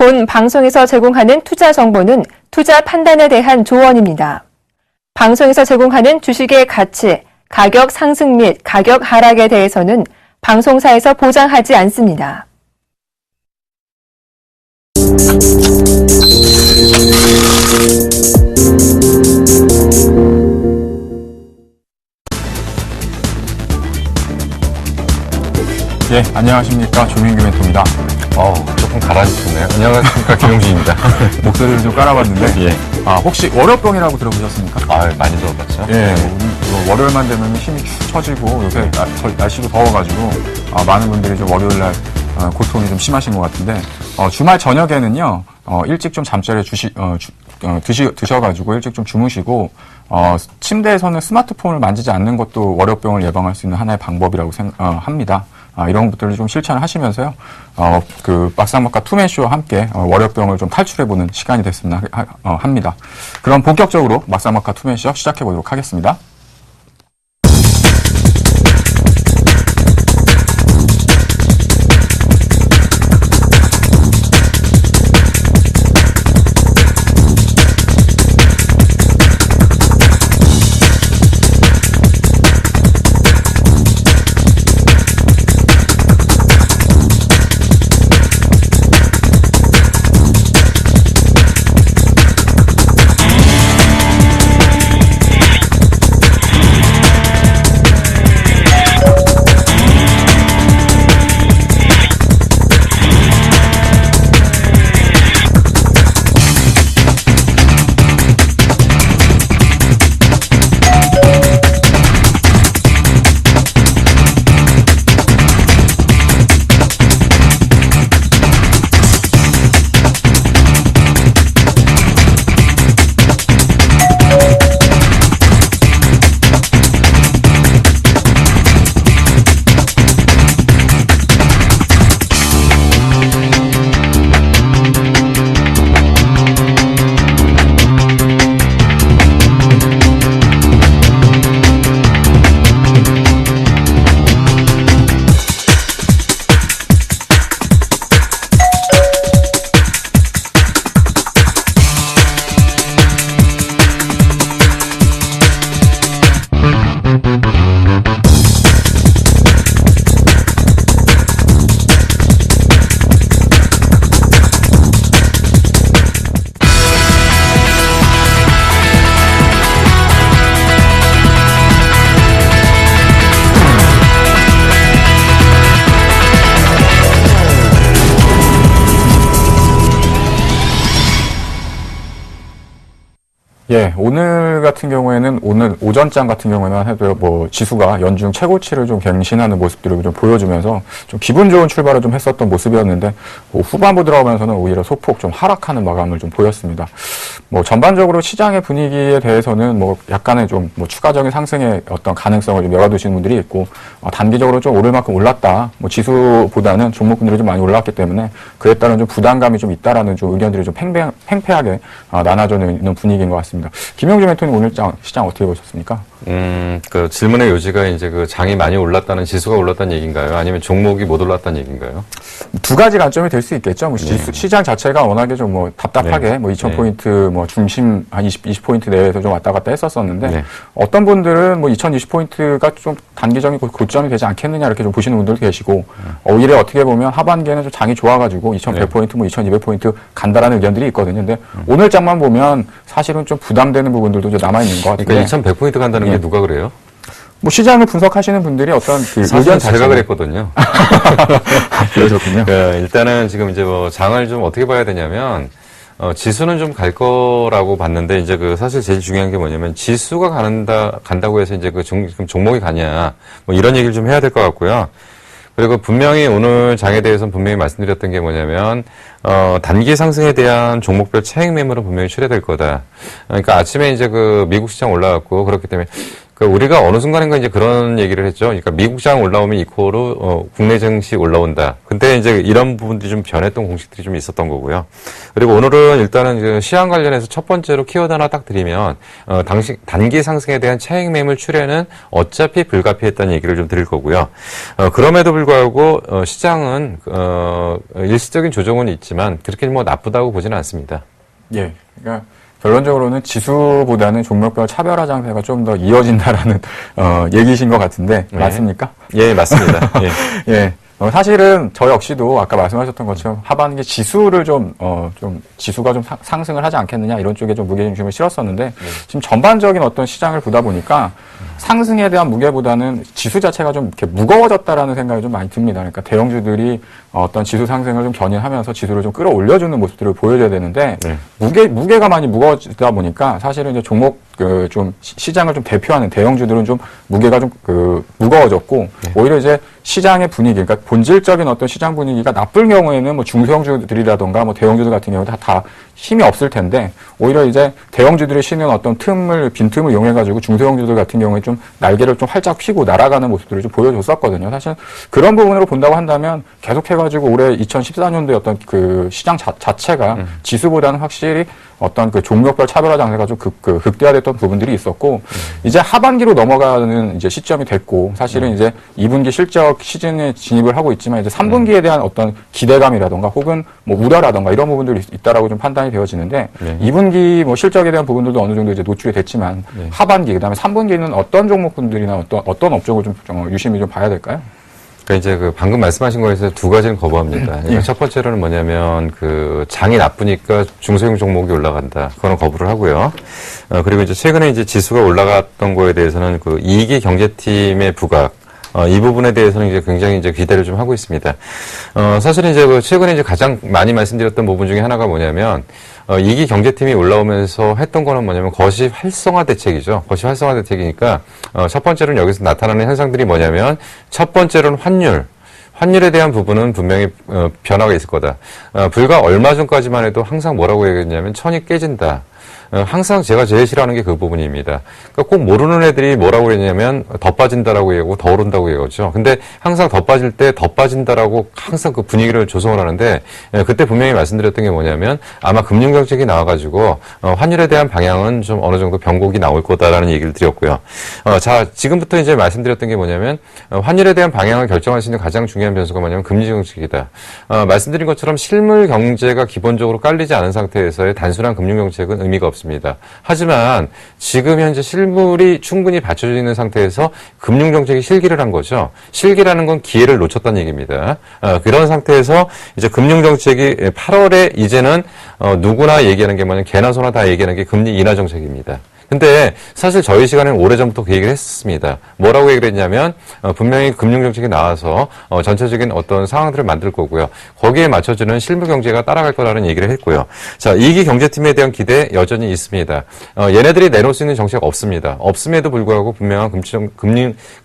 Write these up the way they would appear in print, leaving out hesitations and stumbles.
본 방송에서 제공하는 투자 정보는 투자 판단에 대한 조언입니다. 방송에서 제공하는 주식의 가치, 가격 상승 및 가격 하락에 대해서는 방송사에서 보장하지 않습니다. 예, 안녕하십니까. 조민규 멘토입니다. 조금 가라앉혔네요. 안녕하십니까. 김용진입니다. 목소리를 좀 깔아봤는데, 예. 혹시 월요병이라고 들어보셨습니까? 많이 들어봤죠. 예, 월요일만 되면 힘이 축 처지고, 요새 날씨도 더워가지고, 많은 분들이 좀 월요일날 고통이 좀 심하신 것 같은데, 주말 저녁에는요, 일찍 좀 잠자리에 드셔가지고 일찍 좀 주무시고, 침대에서는 스마트폰을 만지지 않는 것도 월요병을 예방할 수 있는 하나의 방법이라고 합니다. 이런 것들을 좀 실천을 하시면서요, 박사막과 투맨쇼와 함께 월요병을 좀 탈출해보는 시간이 됐으면 합니다. 그럼 본격적으로 박사막과 투맨쇼 시작해보도록 하겠습니다. 예, 오늘 같은 경우에는, 오늘 오전장 같은 경우에는 해도 지수가 연중 최고치를 좀 갱신하는 모습들을 좀 보여주면서 좀 기분 좋은 출발을 좀 했었던 모습이었는데, 후반부 들어가면서는 오히려 소폭 좀 하락하는 마감을 좀 보였습니다. 전반적으로 시장의 분위기에 대해서는 약간의 좀 추가적인 상승의 어떤 가능성을 좀 열어두시는 분들이 있고, 단기적으로 좀 오를 만큼 올랐다. 지수보다는 종목분들이 좀 많이 올랐기 때문에 그에 따른 좀 부담감이 좀 있다라는 좀 의견들이 좀 팽팽하게 나눠져 있는 분위기인 것 같습니다. 김용진 멘토님 오늘 시장 어떻게 보셨습니까? 그 질문의 요지가 이제 그 장이 많이 올랐다는, 지수가 올랐다는 얘기인가요? 아니면 종목이 못 올랐다는 얘기인가요? 두 가지 관점이 될 수 있겠죠. 시장 자체가 워낙에 좀 답답하게 2000포인트 중심 한 20포인트 내에서 좀 왔다 갔다 했었었는데, 어떤 분들은 2020포인트가 좀 단기적인 고점이 되지 않겠느냐 이렇게 좀 보시는 분들도 계시고, 오히려 어떻게 보면 하반기에는 좀 장이 좋아가지고 2100포인트, 2200포인트 간다라는 의견들이 있거든요. 근데 오늘 장만 보면 사실은 좀 부담되는 부분들도 좀 남아있는 것 같아요. 그러니까 2100포인트 간다는 게 누가 그래요? 시장을 분석하시는 분들이 어떤 사실은 제가 그랬거든요. 그러셨군요. 일단은 지금 이제 장을 좀 어떻게 봐야 되냐면, 지수는 좀 갈 거라고 봤는데, 이제 사실 제일 중요한 게 뭐냐면, 지수가 간다고 해서 이제 종목이 가냐, 이런 얘기를 좀 해야 될 것 같고요. 그리고 분명히 오늘 장에 대해서는 분명히 말씀드렸던 게 뭐냐면, 단기 상승에 대한 종목별 차익 매물은 분명히 출해될 거다. 그러니까 아침에 이제 미국 시장 올라갔고, 그렇기 때문에 그러니까 우리가 어느 순간인가 이제 그런 얘기를 했죠. 그러니까 미국장 올라오면 이코로 국내 증시 올라온다. 근데 이제 이런 부분들이 좀 변했던 공식들이 좀 있었던 거고요. 그리고 오늘은 일단은 그 시황 관련해서 첫 번째로 키워드 하나 딱 드리면 단기 상승에 대한 차익 매물 출회는 어차피 불가피했다는 얘기를 좀 드릴 거고요. 그럼에도 불구하고 시장은 일시적인 조정은 있지만 그렇게 뭐 나쁘다고 보지는 않습니다. 예. 그러니까 결론적으로는 지수보다는 종목별 차별화 장세가 좀 더 이어진다라는 얘기신 것 같은데 맞습니까? 예, 맞습니다. 예. 예. 사실은 저 역시도 아까 말씀하셨던 것처럼 하반기 지수를 좀 지수가 좀 상승을 하지 않겠느냐 이런 쪽에 좀 무게중심을 실었었는데 지금 전반적인 어떤 시장을 보다 보니까 상승에 대한 무게보다는 지수 자체가 좀 이렇게 무거워졌다라는 생각이 좀 많이 듭니다. 그러니까 대형주들이 어떤 지수 상승을 좀 견인하면서 지수를 좀 끌어올려주는 모습들을 보여줘야 되는데 무게가 많이 무거워지다 보니까 사실은 이제 종목 좀 시장을 좀 대표하는 대형주들은 좀 무게가 좀 무거워졌고 오히려 이제 시장의 분위기, 그러니까 본질적인 어떤 시장 분위기가 나쁠 경우에는 뭐 중소형주들이라던가 뭐 대형주들 같은 경우는 다 힘이 없을 텐데 오히려 이제 대형주들이 쉬는 어떤 빈틈을 이용해가지고 중소형주들 같은 경우에 좀 날개를 좀 활짝 펴고 날아가는 모습들을 좀 보여줬었거든요. 사실 그런 부분으로 본다고 한다면 계속해가지고 올해 2014년도에 어떤 그 시장 자체가 지수보다는 확실히 어떤 그 종목별 차별화 장세가 좀 극대화됐던 부분들이 있었고 이제 하반기로 넘어가는 이제 시점이 됐고 사실은 이제 2분기 실적 시즌에 진입을 하고 있지만 이제 3분기에 대한 어떤 기대감이라던가 혹은 뭐 우려라던가 이런 부분들이 있다라고 좀 판단이 되어지는데 2분기 뭐 실적에 대한 부분들도 어느 정도 이제 노출이 됐지만 하반기 그다음에 3분기는 어떤 종목분들이나 어떤 업종을 좀 유심히 좀 봐야 될까요? 그러니까 이제 그 방금 말씀하신 거에서 두 가지는 거부합니다. 그러니까 첫 번째로는 뭐냐면 그 장이 나쁘니까 중소형 종목이 올라간다. 그거는 거부를 하고요. 그리고 이제 최근에 이제 지수가 올라갔던 거에 대해서는 그 이기 경제팀의 부각. 이 부분에 대해서는 이제 굉장히 이제 기대를 좀 하고 있습니다. 사실은 이제 그 최근에 이제 가장 많이 말씀드렸던 부분 중에 하나가 뭐냐면, 이기 경제팀이 올라오면서 했던 거는 뭐냐면 거시 활성화 대책이죠. 거시 활성화 대책이니까, 첫 번째로는 여기서 나타나는 현상들이 뭐냐면, 첫 번째로는 환율에 대한 부분은 분명히 변화가 있을 거다. 불과 얼마 전까지만 해도 항상 뭐라고 얘기했냐면 천이 깨진다. 항상 제가 제일 싫어하는 게 그 부분입니다. 그러니까 꼭 모르는 애들이 뭐라고 했냐면 더 빠진다라고 얘기하고 더 오른다고 얘기하죠. 근데 항상 더 빠질 때 더 빠진다라고 항상 그 분위기를 조성을 하는데 그때 분명히 말씀드렸던 게 뭐냐면 아마 금융정책이 나와가지고 환율에 대한 방향은 좀 어느 정도 변곡이 나올 거다라는 얘기를 드렸고요. 자, 지금부터 이제 말씀드렸던 게 뭐냐면 환율에 대한 방향을 결정할 수 있는 가장 중요한 변수가 뭐냐면 금리정책이다. 말씀드린 것처럼 실물 경제가 기본적으로 깔리지 않은 상태에서의 단순한 금융정책은 의미가 없습니다. 하지만 지금 현재 실물이 충분히 받쳐져 있는 상태에서 금융정책이 실기를 한 거죠. 실기라는 건 기회를 놓쳤다는 얘기입니다. 그런 상태에서 이제 금융정책이 8월에 이제는 누구나 얘기하는 게 뭐냐면 개나 소나 다 얘기하는 게 금리 인하 정책입니다. 근데 사실 저희 시간에는 오래전부터 그 얘기를 했습니다. 뭐라고 얘기를 했냐면 분명히 금융정책이 나와서 전체적인 어떤 상황들을 만들 거고요. 거기에 맞춰주는 실물경제가 따라갈 거라는 얘기를 했고요. 자, 이기 경제팀에 대한 기대 여전히 있습니다. 얘네들이 내놓을 수 있는 정책 없습니다. 없음에도 불구하고 분명한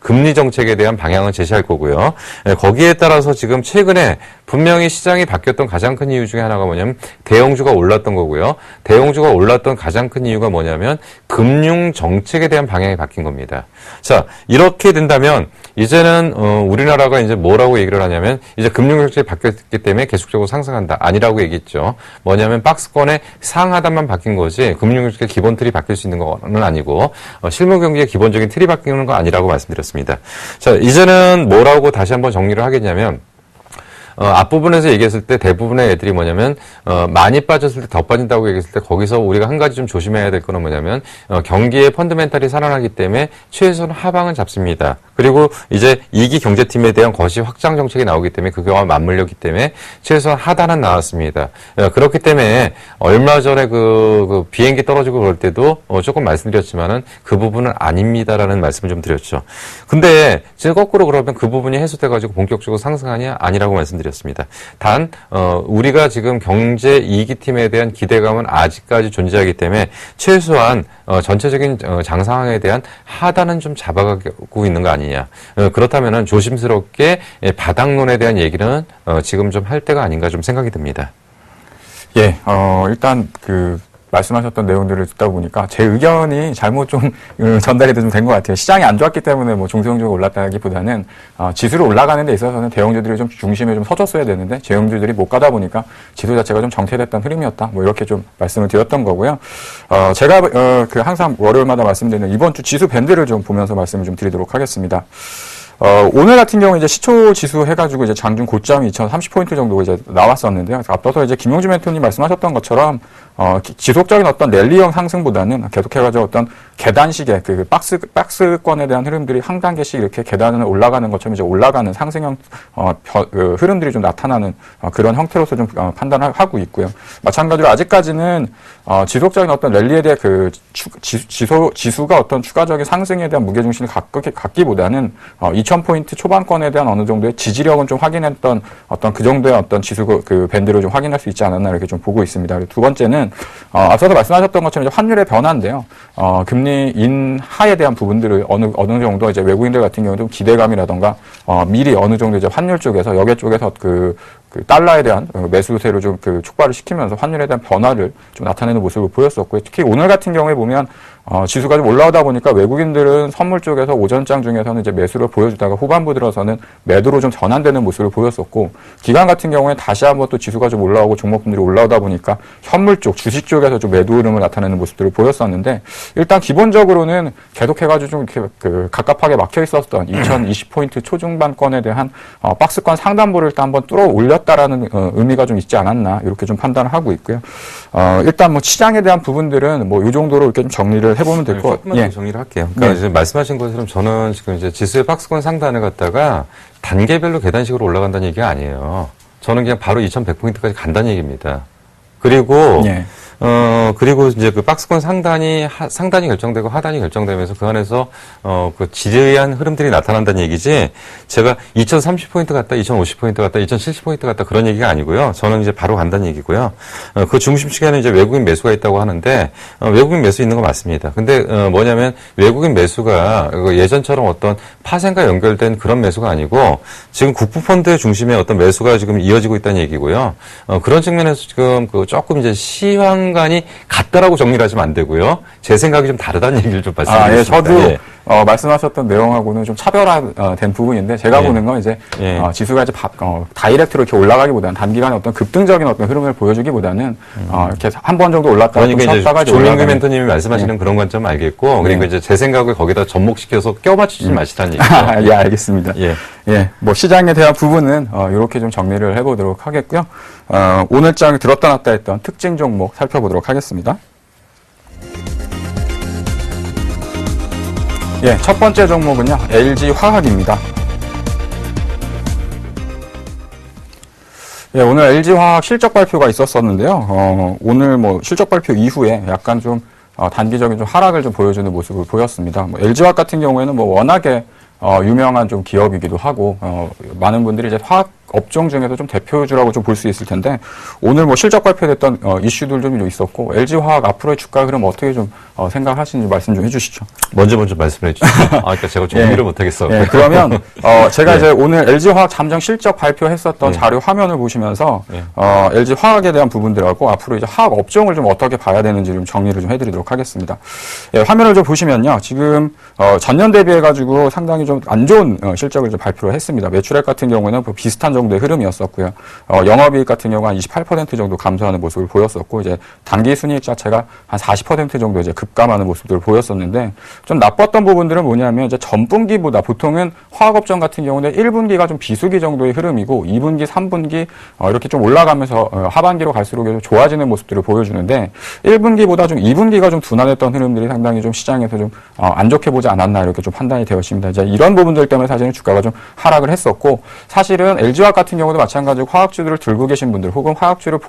금리 정책에 대한 방향을 제시할 거고요. 거기에 따라서 지금 최근에 분명히 시장이 바뀌었던 가장 큰 이유 중에 하나가 뭐냐면 대형주가 올랐던 거고요. 대형주가 올랐던 가장 큰 이유가 뭐냐면 금융 정책에 대한 방향이 바뀐 겁니다. 자, 이렇게 된다면 이제는 우리나라가 이제 뭐라고 얘기를 하냐면 이제 금융 정책이 바뀌었기 때문에 계속적으로 상승한다. 아니라고 얘기했죠. 뭐냐면 박스권의 상하단만 바뀐 거지 금융 정책의 기본 틀이 바뀔 수 있는 거는 아니고 실물 경제의 기본적인 틀이 바뀌는 거 아니라고 말씀드렸습니다. 자, 이제는 뭐라고 다시 한번 정리를 하겠냐면 앞부분에서 얘기했을 때 대부분의 애들이 뭐냐면 많이 빠졌을 때 더 빠진다고 얘기했을 때 거기서 우리가 한 가지 좀 조심해야 될 거는 뭐냐면 경기의 펀더멘탈이 살아나기 때문에 최소한 하방은 잡습니다. 그리고 이제 2기 경제팀에 대한 거시 확장 정책이 나오기 때문에 그거와 맞물렸기 때문에 최소한 하단은 나왔습니다. 그렇기 때문에 얼마 전에 그 비행기 떨어지고 그럴 때도 조금 말씀드렸지만은 그 부분은 아닙니다라는 말씀을 좀 드렸죠. 근데 지금 거꾸로 그러면 그 부분이 해소돼가지고 본격적으로 상승하냐? 아니라고 말씀드렸습니다. 단 우리가 지금 경제 2기 팀에 대한 기대감은 아직까지 존재하기 때문에 최소한 전체적인 장 상황에 대한 하단은 좀 잡아가고 있는 거 아니냐. 그렇다면은 조심스럽게 바닥론에 대한 얘기는 지금 좀 할 때가 아닌가 좀 생각이 듭니다. 예, 일단 말씀하셨던 내용들을 듣다 보니까 제 의견이 잘못 좀 전달이 좀 된 것 같아요. 시장이 안 좋았기 때문에 뭐 중소형주가 올랐다기보다는 지수를 올라가는 데 있어서는 대형주들이 좀 중심에 좀 서줬어야 되는데 제형주들이 못 가다 보니까 지수 자체가 좀 정체됐던 흐름이었다. 뭐 이렇게 좀 말씀을 드렸던 거고요. 제가 그 항상 월요일마다 말씀드리는 이번 주 지수 밴드를 좀 보면서 말씀을 좀 드리도록 하겠습니다. 오늘 같은 경우 이제 시초 지수 해가지고 이제 장중 고점이 2030포인트 정도 이제 나왔었는데요. 앞서서 이제 김용주 멘토님 말씀하셨던 것처럼, 지속적인 어떤 랠리형 상승보다는 계속해가지고 어떤 계단식의 그 박스권에 대한 흐름들이 한 단계씩 이렇게 계단을 올라가는 것처럼 이제 올라가는 상승형, 흐름들이 좀 나타나는 그런 형태로서 좀 판단을 하고 있고요. 마찬가지로 아직까지는, 지속적인 어떤 랠리에 대해 그 지수가 어떤 추가적인 상승에 대한 무게중심을 갖기보다는, 2000포인트 초반권에 대한 어느 정도의 지지력은 좀 확인했던 어떤 그 정도의 어떤 지수 그 밴드를 좀 확인할 수 있지 않았나 이렇게 좀 보고 있습니다. 그리고 두 번째는 앞서서 말씀하셨던 것처럼 이제 환율의 변화인데요. 금리 인하에 대한 부분들을 어느 정도 이제 외국인들 같은 경우는 좀 기대감이라던가 미리 어느 정도 이제 환율 쪽에서 여계 쪽에서 그 달러에 대한 매수세를 좀 촉발을 시키면서 환율에 대한 변화를 좀 나타내는 모습을 보였었고요. 특히 오늘 같은 경우에 보면 지수가 좀 올라오다 보니까 외국인들은 선물 쪽에서 오전장 중에서는 이제 매수를 보여주다가 후반부 들어서는 매도로 좀 전환되는 모습을 보였었고, 기관 같은 경우에 다시 한번 또 지수가 좀 올라오고 종목분들이 올라오다 보니까 현물 쪽, 주식 쪽에서 좀 매도 흐름을 나타내는 모습들을 보였었는데, 일단 기본적으로는 계속해가지고 좀 이렇게 갑갑하게 막혀 있었던 2020포인트 초중반권에 대한 박스권 상단부를 일단 한번 뚫어 올렸다라는 의미가 좀 있지 않았나 이렇게 좀 판단을 하고 있고요. 일단 뭐 시장에 대한 부분들은 뭐 이 정도로 이렇게 좀 정리를 해보면 될 것 같아요. 조금만 더 정리를 할게요. 그러니까 이제 말씀하신 것처럼 저는 지금 이제 지수의 박스권 상단을 갖다가 단계별로 계단식으로 올라간다는 얘기가 아니에요. 저는 그냥 바로 2100포인트까지 간다는 얘기입니다. 그리고 그리고 이제 그 박스권 상단이 결정되고 하단이 결정되면서 그 안에서 그 지대한 흐름들이 나타난다는 얘기지, 제가 2030포인트 갔다 2050포인트 갔다 2070포인트 갔다 그런 얘기가 아니고요. 저는 이제 바로 간다는 얘기고요. 그 중심축에는 이제 외국인 매수가 있다고 하는데, 외국인 매수 있는 거 맞습니다. 근데 뭐냐면 외국인 매수가 예전처럼 어떤 파생과 연결된 그런 매수가 아니고 지금 국부펀드 중심의 어떤 매수가 지금 이어지고 있다는 얘기고요. 그런 측면에서 지금 그 조금 이제 시황관이 같다라고 정리를 하시면 안 되고요. 제 생각이 좀 다르다는 얘기를 좀 말씀드리겠습니다. 예, 저도 말씀하셨던 내용하고는 좀 차별화된 부분인데, 제가 보는 건 이제 지수가 이제 다이렉트로 이렇게 올라가기보다는 단기간에 어떤 급등적인 어떤 흐름을 보여주기보다는 이렇게 한 번 정도 올랐다가 그러니까 이제 조민규 멘토님이 말씀하시는 그런 관점 알겠고, 그리고 이제 제 생각을 거기다 접목시켜서 껴맞추지 마시라는 얘기죠. 예, 알겠습니다. 예, 뭐 시장에 대한 부분은 이렇게 좀 정리를 해보도록 하겠고요. 오늘 장 들었다 놨다 했던 특징 종목 살펴보도록 하겠습니다. 예, 첫 번째 종목은요, LG화학입니다. 예, 오늘 LG화학 실적 발표가 있었었는데요. 오늘 뭐 실적 발표 이후에 약간 좀 단기적인 좀 하락을 좀 보여주는 모습을 보였습니다. 뭐 LG화학 같은 경우에는 뭐 워낙에 유명한 좀 기업이기도 하고, 많은 분들이 이제 화학 업종 중에서 좀 대표주라고 좀 볼 수 있을 텐데, 오늘 뭐 실적 발표됐던 이슈들 좀 있었고, LG화학 앞으로의 주가 흐름 어떻게 좀 생각하시는지 말씀 좀 해주시죠. 먼저 말씀해 주시죠. 그러니까 제가 정리를 못하겠어요. 예, 그러면 제가 이제 오늘 LG화학 잠정 실적 발표했었던 자료 화면을 보시면서 LG화학에 대한 부분들하고 앞으로 이제 화학 업종을 좀 어떻게 봐야 되는지 좀 정리를 좀 해드리도록 하겠습니다. 예, 화면을 좀 보시면요, 지금 전년 대비해가지고 상당히 좀 안 좋은 실적을 좀 발표를 했습니다. 매출액 같은 경우에는 비슷한 정도의 흐름이었었고요. 영업이익 같은 경우 한 28% 정도 감소하는 모습을 보였었고, 이제 단기 순이익 자체가 한 40% 정도 이제 급감하는 모습들을 보였었는데, 좀 나빴던 부분들은 뭐냐면 이제 전분기보다 보통은 화학업종 같은 경우는 1분기가 좀 비수기 정도의 흐름이고 2분기, 3분기 이렇게 좀 올라가면서 하반기로 갈수록 계속 좋아지는 모습들을 보여주는데, 1분기보다 좀 2분기가 좀 둔화됐던 흐름들이 상당히 좀 시장에서 좀 안 좋게 보지 않았나 이렇게 좀 판단이 되었습니다. 이제 이런 부분들 때문에 사실은 주가가 좀 하락을 했었고, 사실은 LG화학 같은 경우도 마찬가지로 화학주들을 들고 계신 분들 혹은 화학주를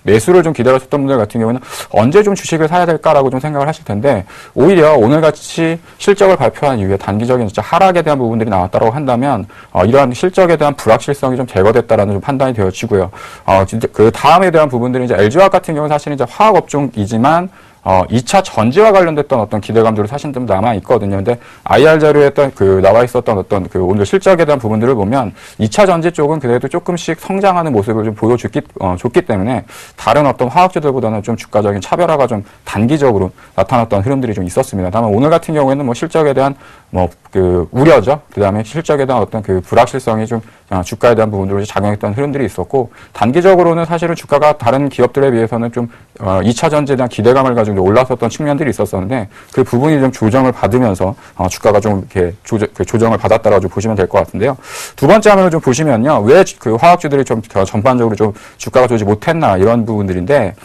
매수를 좀 기다렸었던 분들 같은 경우는 언제 좀 주식을 사야 될까라고 좀 생각을 하실 텐데, 오히려 오늘같이 실적을 발표한 이후에 단기적인 진짜 하락에 대한 부분들이 나왔다고 한다면 이러한 실적에 대한 불확실성이 좀 제거됐다라는 좀 판단이 되어지고요. 그 다음에 대한 부분들은 이제 LG화학 같은 경우는 사실은 이제 화학업종이지만 2차 전지와 관련됐던 어떤 기대감들이 사실 좀 남아 있거든요. 근데 IR 자료에 나와 있었던 어떤 오늘 실적에 대한 부분들을 보면 2차 전지 쪽은 그래도 조금씩 성장하는 모습을 좀 줬기 때문에 다른 어떤 화학주들보다는 좀 주가적인 차별화가 좀 단기적으로 나타났던 흐름들이 좀 있었습니다. 다만 오늘 같은 경우에는 뭐 실적에 대한 우려죠. 그 다음에 실적에 대한 어떤 불확실성이 좀 주가에 대한 부분들로 작용했던 흐름들이 있었고, 단기적으로는 사실은 주가가 다른 기업들에 비해서는 좀 2차 전지에 대한 기대감을 가지고 올랐었던 측면들이 있었었는데, 그 부분이 좀 조정을 받으면서 주가가 좀 이렇게 조정을 받았다라고 보시면 될 것 같은데요. 두 번째 화면을 좀 보시면요, 왜 그 화학주들이 좀 전반적으로 좀 주가가 좋지 못했나 이런 부분들인데,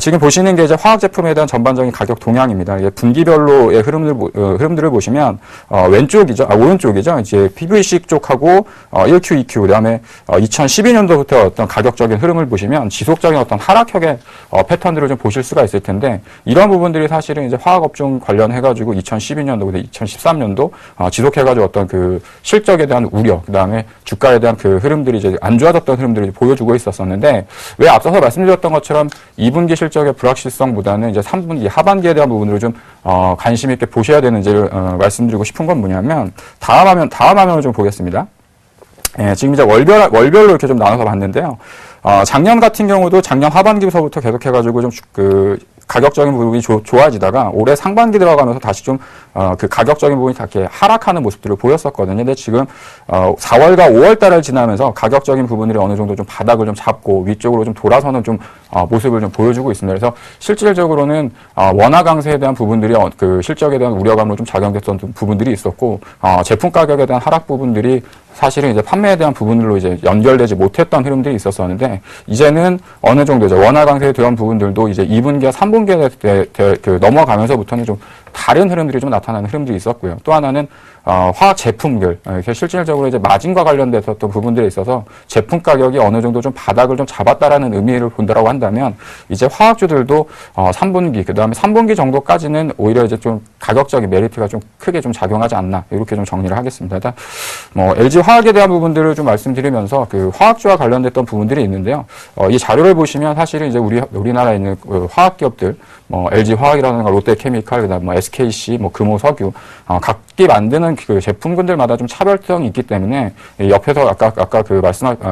지금 보시는 게 이제 화학 제품에 대한 전반적인 가격 동향입니다. 이게 분기별로의 흐름들을 보시면 오른쪽이죠. 이제 PVC 쪽하고 1Q, 2Q, 그다음에 2012년도부터 어떤 가격적인 흐름을 보시면 지속적인 어떤 하락형의 패턴들을 좀 보실 수가 있을 텐데, 이런 부분들이 사실은 이제 화학 업종 관련해가지고 2012년도, 2013년도 지속해가지고 어떤 그 실적에 대한 우려, 그다음에 주가에 대한 그 흐름들이 이제 안 좋아졌던 흐름들을 보여주고 있었었는데, 왜 앞서서 말씀드렸던 것처럼 2분기 실적의 불확실성보다는 이제 3분기 하반기에 대한 부분으로 좀 관심 있게 보셔야 되는지를 말씀드리고 싶은 건 뭐냐면, 다음 화면을 좀 보겠습니다. 예, 지금 이제 월별로 이렇게 좀 나눠서 봤는데요. 작년 같은 경우도 작년 하반기부터 계속해가지고 좀 가격적인 부분이 좋아지다가 올해 상반기 들어가면서 다시 좀 그 가격적인 부분이 다 이렇게 하락하는 모습들을 보였었거든요. 근데 지금 4월과 5월 달을 지나면서 가격적인 부분들이 어느 정도 좀 바닥을 좀 잡고 위쪽으로 좀 돌아서는 좀 모습을 좀 보여주고 있습니다. 그래서 실질적으로는 원화 강세에 대한 부분들이 그 실적에 대한 우려감으로 좀 작용됐던 부분들이 있었고, 제품 가격에 대한 하락 부분들이 사실은 이제 판매에 대한 부분들로 이제 연결되지 못했던 흐름들이 있었었는데, 이제는 어느 정도 이제 원화 강세에 대한 부분들도 이제 2분기와 3분기에 넘어가면서부터는 좀 다른 흐름들이 좀 나타나는 흐름들이 있었고요. 또 하나는 화학 제품들, 실질적으로 이제 마진과 관련돼서 또 부분들에 있어서 제품 가격이 어느 정도 좀 바닥을 좀 잡았다라는 의미를 본다라고 한다면, 이제 화학주들도 3분기, 그 다음에 3분기 정도까지는 오히려 이제 좀 가격적인 메리트가 좀 크게 좀 작용하지 않나, 이렇게 좀 정리를 하겠습니다. 일단 LG 화학에 대한 부분들을 좀 말씀드리면서 그 화학주와 관련됐던 부분들이 있는데요. 이 자료를 보시면 사실은 이제 우리나라에 있는 화학 기업들, LG 화학이라든가 롯데케미칼, 그다음 SKC, 금호석유, 각기 만드는 그 제품군들마다 좀 차별성이 있기 때문에, 옆에서 아까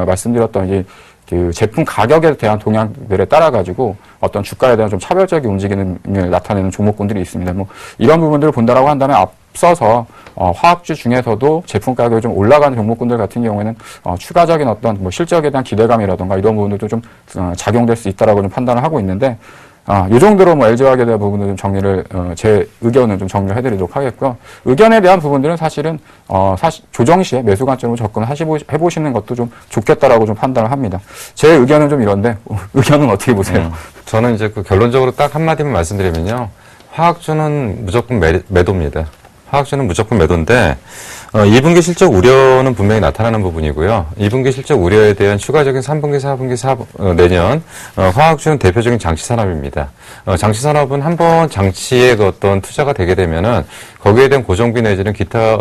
말씀드렸던 그 제품 가격에 대한 동향들에 따라 가지고 어떤 주가에 대한 좀 차별적인 움직임을 나타내는 종목군들이 있습니다. 이런 부분들을 본다라고 한다면, 앞서서 화학주 중에서도 제품 가격이 좀 올라가는 종목군들 같은 경우에는 추가적인 어떤 실적에 대한 기대감이라든가 이런 부분들도 좀 작용될 수 있다라고 좀 판단을 하고 있는데, 이 정도로 LG화학에 대한 부분은 좀 정리를, 제 의견은 좀 정리를 해드리도록 하겠고요. 의견에 대한 부분들은 사실은, 조정 시에 매수 관점으로 해보시는 것도 좀 좋겠다라고 좀 판단을 합니다. 제 의견은 좀 이런데, 의견은 어떻게 보세요? 저는 이제 결론적으로 딱 한마디만 말씀드리면요. 화학주는 무조건 매도입니다. 화학주는 무조건 매도인데, 2분기 실적 우려는 분명히 나타나는 부분이고요. 2분기 실적 우려에 대한 추가적인 3분기, 4분기, 내년, 화학주는 대표적인 장치 산업입니다. 장치 산업은 한번 장치에 어떤 투자가 되게 되면은 거기에 대한 고정비 내지는 기타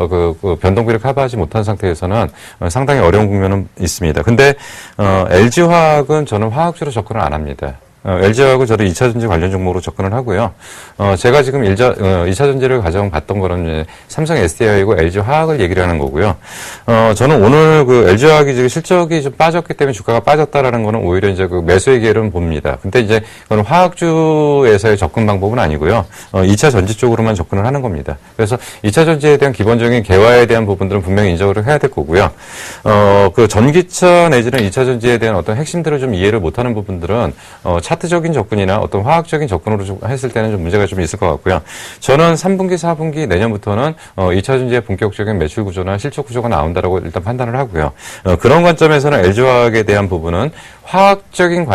변동비를 커버하지 못한 상태에서는 상당히 어려운 국면은 있습니다. 근데, LG화학은 저는 화학주로 접근을 안 합니다. LG화학은 저도 2차 전지 관련 종목으로 접근을 하고요. 제가 지금 2차 전지를 가져봤던 거는 삼성 SDI고 LG화학을 얘기를 하는 거고요. 저는 오늘 그 LG화학이 지금 실적이 좀 빠졌기 때문에 주가가 빠졌다라는 거는 오히려 이제 그 매수의 기회를 봅니다. 근데 이제 그건 화학주에서의 접근 방법은 아니고요. 2차 전지 쪽으로만 접근을 하는 겁니다. 그래서 2차 전지에 대한 기본적인 개화에 대한 부분들은 분명히 인정을 해야 될 거고요. 그 전기차 내지는 2차 전지에 대한 어떤 핵심들을 좀 이해를 못하는 부분들은 차트적인 접근이나 어떤 화학적인 접근으로 했을 때는 좀 문제가 좀 있을 것 같고요. 저는 3분기, 4분기 내년부터는 2차 전지의 본격적인 매출 구조나 실적 구조가 나온다라고 일단 판단을 하고요. 그런 관점에서는 LG화학에 대한 부분은 화학주적인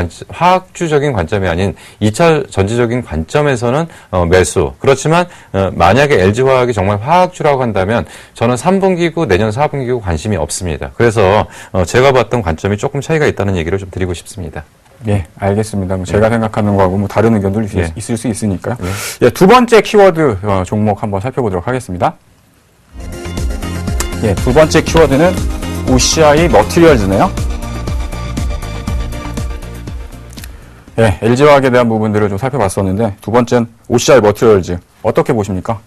관점이 아닌 2차 전지적인 관점에서는 매수. 그렇지만 만약에 LG화학이 정말 화학주라고 한다면 저는 3분기고 내년 4분기고 관심이 없습니다. 그래서 제가 봤던 관점이 조금 차이가 있다는 얘기를 좀 드리고 싶습니다. 예, 알겠습니다. 제가 생각하는 거하고 다른 의견도 있을 수 있으니까요. 예, 두 번째 키워드 종목 한번 살펴보도록 하겠습니다. 예, 두 번째 키워드는 OCI 머티리얼즈네요. 예, LG화학에 대한 부분들을 좀 살펴봤었는데 두 번째는 OCI 머티리얼즈 어떻게 보십니까?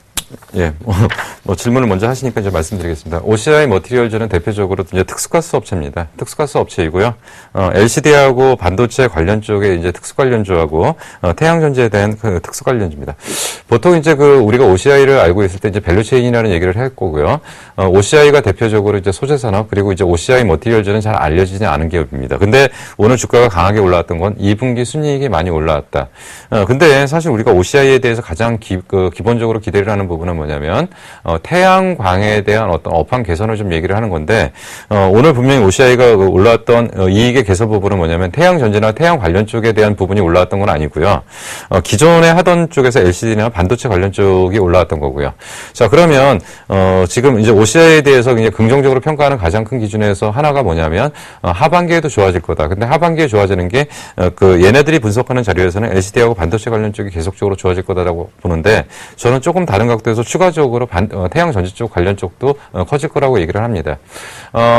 예, 뭐 질문을 먼저 하시니까 이제 말씀드리겠습니다. OCI 머티리얼즈는 대표적으로 이제 특수가스 업체입니다. 특수가스 업체이고요. LCD하고 반도체 관련 쪽에 이제 특수 관련주하고 태양전지에 대한 그 특수 관련주입니다. 보통 이제 우리가 OCI를 알고 있을 때 이제 밸류체인이라는 얘기를 할 거고요. OCI가 대표적으로 이제 소재 산업 그리고 이제 OCI 머티리얼즈는 잘 알려지지 않은 기업입니다. 근데 오늘 주가가 강하게 올라왔던 건 2분기 순이익이 많이 올라왔다. 근데 사실 우리가 OCI에 대해서 가장 기본적으로 기대를 하는 부분은 뭐냐면 태양광에 대한 어떤 업황 개선을 좀 얘기를 하는 건데 오늘 분명히 OCI가 올라왔던 이익의 개선 부분은 뭐냐면 태양전지나 태양 관련 쪽에 대한 부분이 올라왔던 건 아니고요. 기존에 하던 쪽에서 LCD나 반도체 관련 쪽이 올라왔던 거고요. 자, 그러면 지금 이제 OCI에 대해서 굉장히 긍정적으로 평가하는 가장 큰 기준에서 하나가 뭐냐면 하반기에도 좋아질 거다. 근데 하반기에 좋아지는 게 얘네들이 분석하는 자료에서는 LCD하고 반도체 관련 쪽이 계속적으로 좋아질 거다라고 보는데 저는 조금 다른 각도에서 추가적으로 태양 전지 쪽 관련 쪽도 커질 거라고 얘기를 합니다.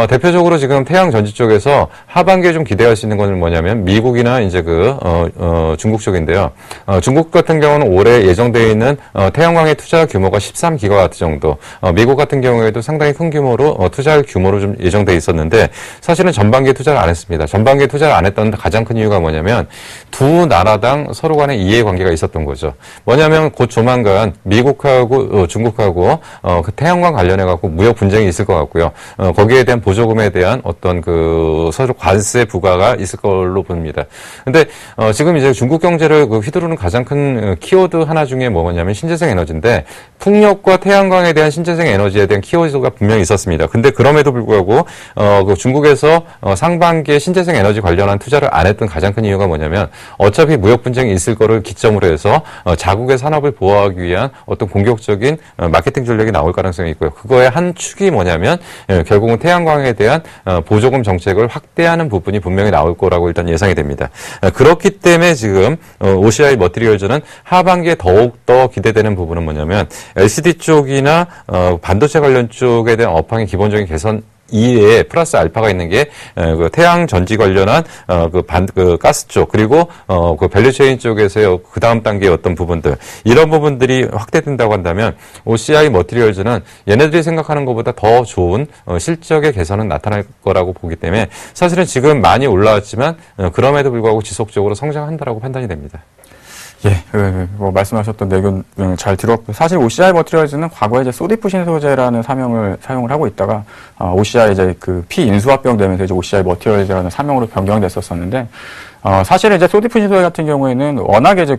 대표적으로 지금 태양 전지 쪽에서 하반기에 좀 기대할 수 있는 건 뭐냐면 미국이나 이제 중국 쪽인데요. 중국 같은 경우는 올해 예정되어 있는 태양광의 투자 규모가 13기가와트 정도. 미국 같은 경우에도 상당히 큰 규모로 투자할 규모로 좀 예정되어 있었는데 사실은 전반기에 투자를 안 했습니다. 전반기에 투자를 안 했던 가장 큰 이유가 뭐냐면 두 나라당 서로 간의 이해관계가 있었던 거죠. 뭐냐면 곧 조만간 미국하고 중국하고 그 태양광 관련해 갖고 무역 분쟁이 있을 것 같고요. 거기에 대한 보조금에 대한 어떤 서로 관세 부과가 있을 걸로 봅니다. 근데 지금 이제 중국 경제를 휘두르는 가장 큰 키워드 하나 중에 뭐냐면 신재생 에너지인데 풍력과 태양광에 대한 신재생 에너지에 대한 키워드가 분명히 있었습니다. 근데 그럼에도 불구하고 중국에서 상반기에 신재생 에너지 관련한 투자를 안 했던 가장 큰 이유가 뭐냐면 어차피 무역 분쟁이 있을 거를 기점으로 해서 자국의 산업을 보호하기 위한 어떤 공격적인 마케팅 전략이 나올 가능성이 있고요. 그거의 한 축이 뭐냐면 결국은 태양광에 대한 보조금 정책을 확대하는 부분이 분명히 나올 거라고 일단 예상이 됩니다. 그렇기 때문에 지금 OCI 머티리얼즈는 하반기에 더욱더 기대되는 부분은 뭐냐면 LCD 쪽이나 반도체 관련 쪽에 대한 업황의 기본적인 개선 이외에 플러스 알파가 있는 게 태양 전지 관련한 가스 쪽 그리고 밸류체인 쪽에서의 그 다음 단계의 어떤 부분들 이런 부분들이 확대된다고 한다면 OCI 머티리얼즈는 얘네들이 생각하는 것보다 더 좋은 실적의 개선은 나타날 거라고 보기 때문에 사실은 지금 많이 올라왔지만 그럼에도 불구하고 지속적으로 성장한다라고 판단이 됩니다. 예, 말씀하셨던 내용 잘 들었고요. 사실 OCI 머티리얼즈는 과거에 이제 소디프 신소재라는 사명을 사용을 하고 있다가 OCI 이제 피인수합병 되면서 이제 OCI 머티리얼즈라는 사명으로 변경됐었었는데 사실 이제 소디프 신소재 같은 경우에는 워낙에 이제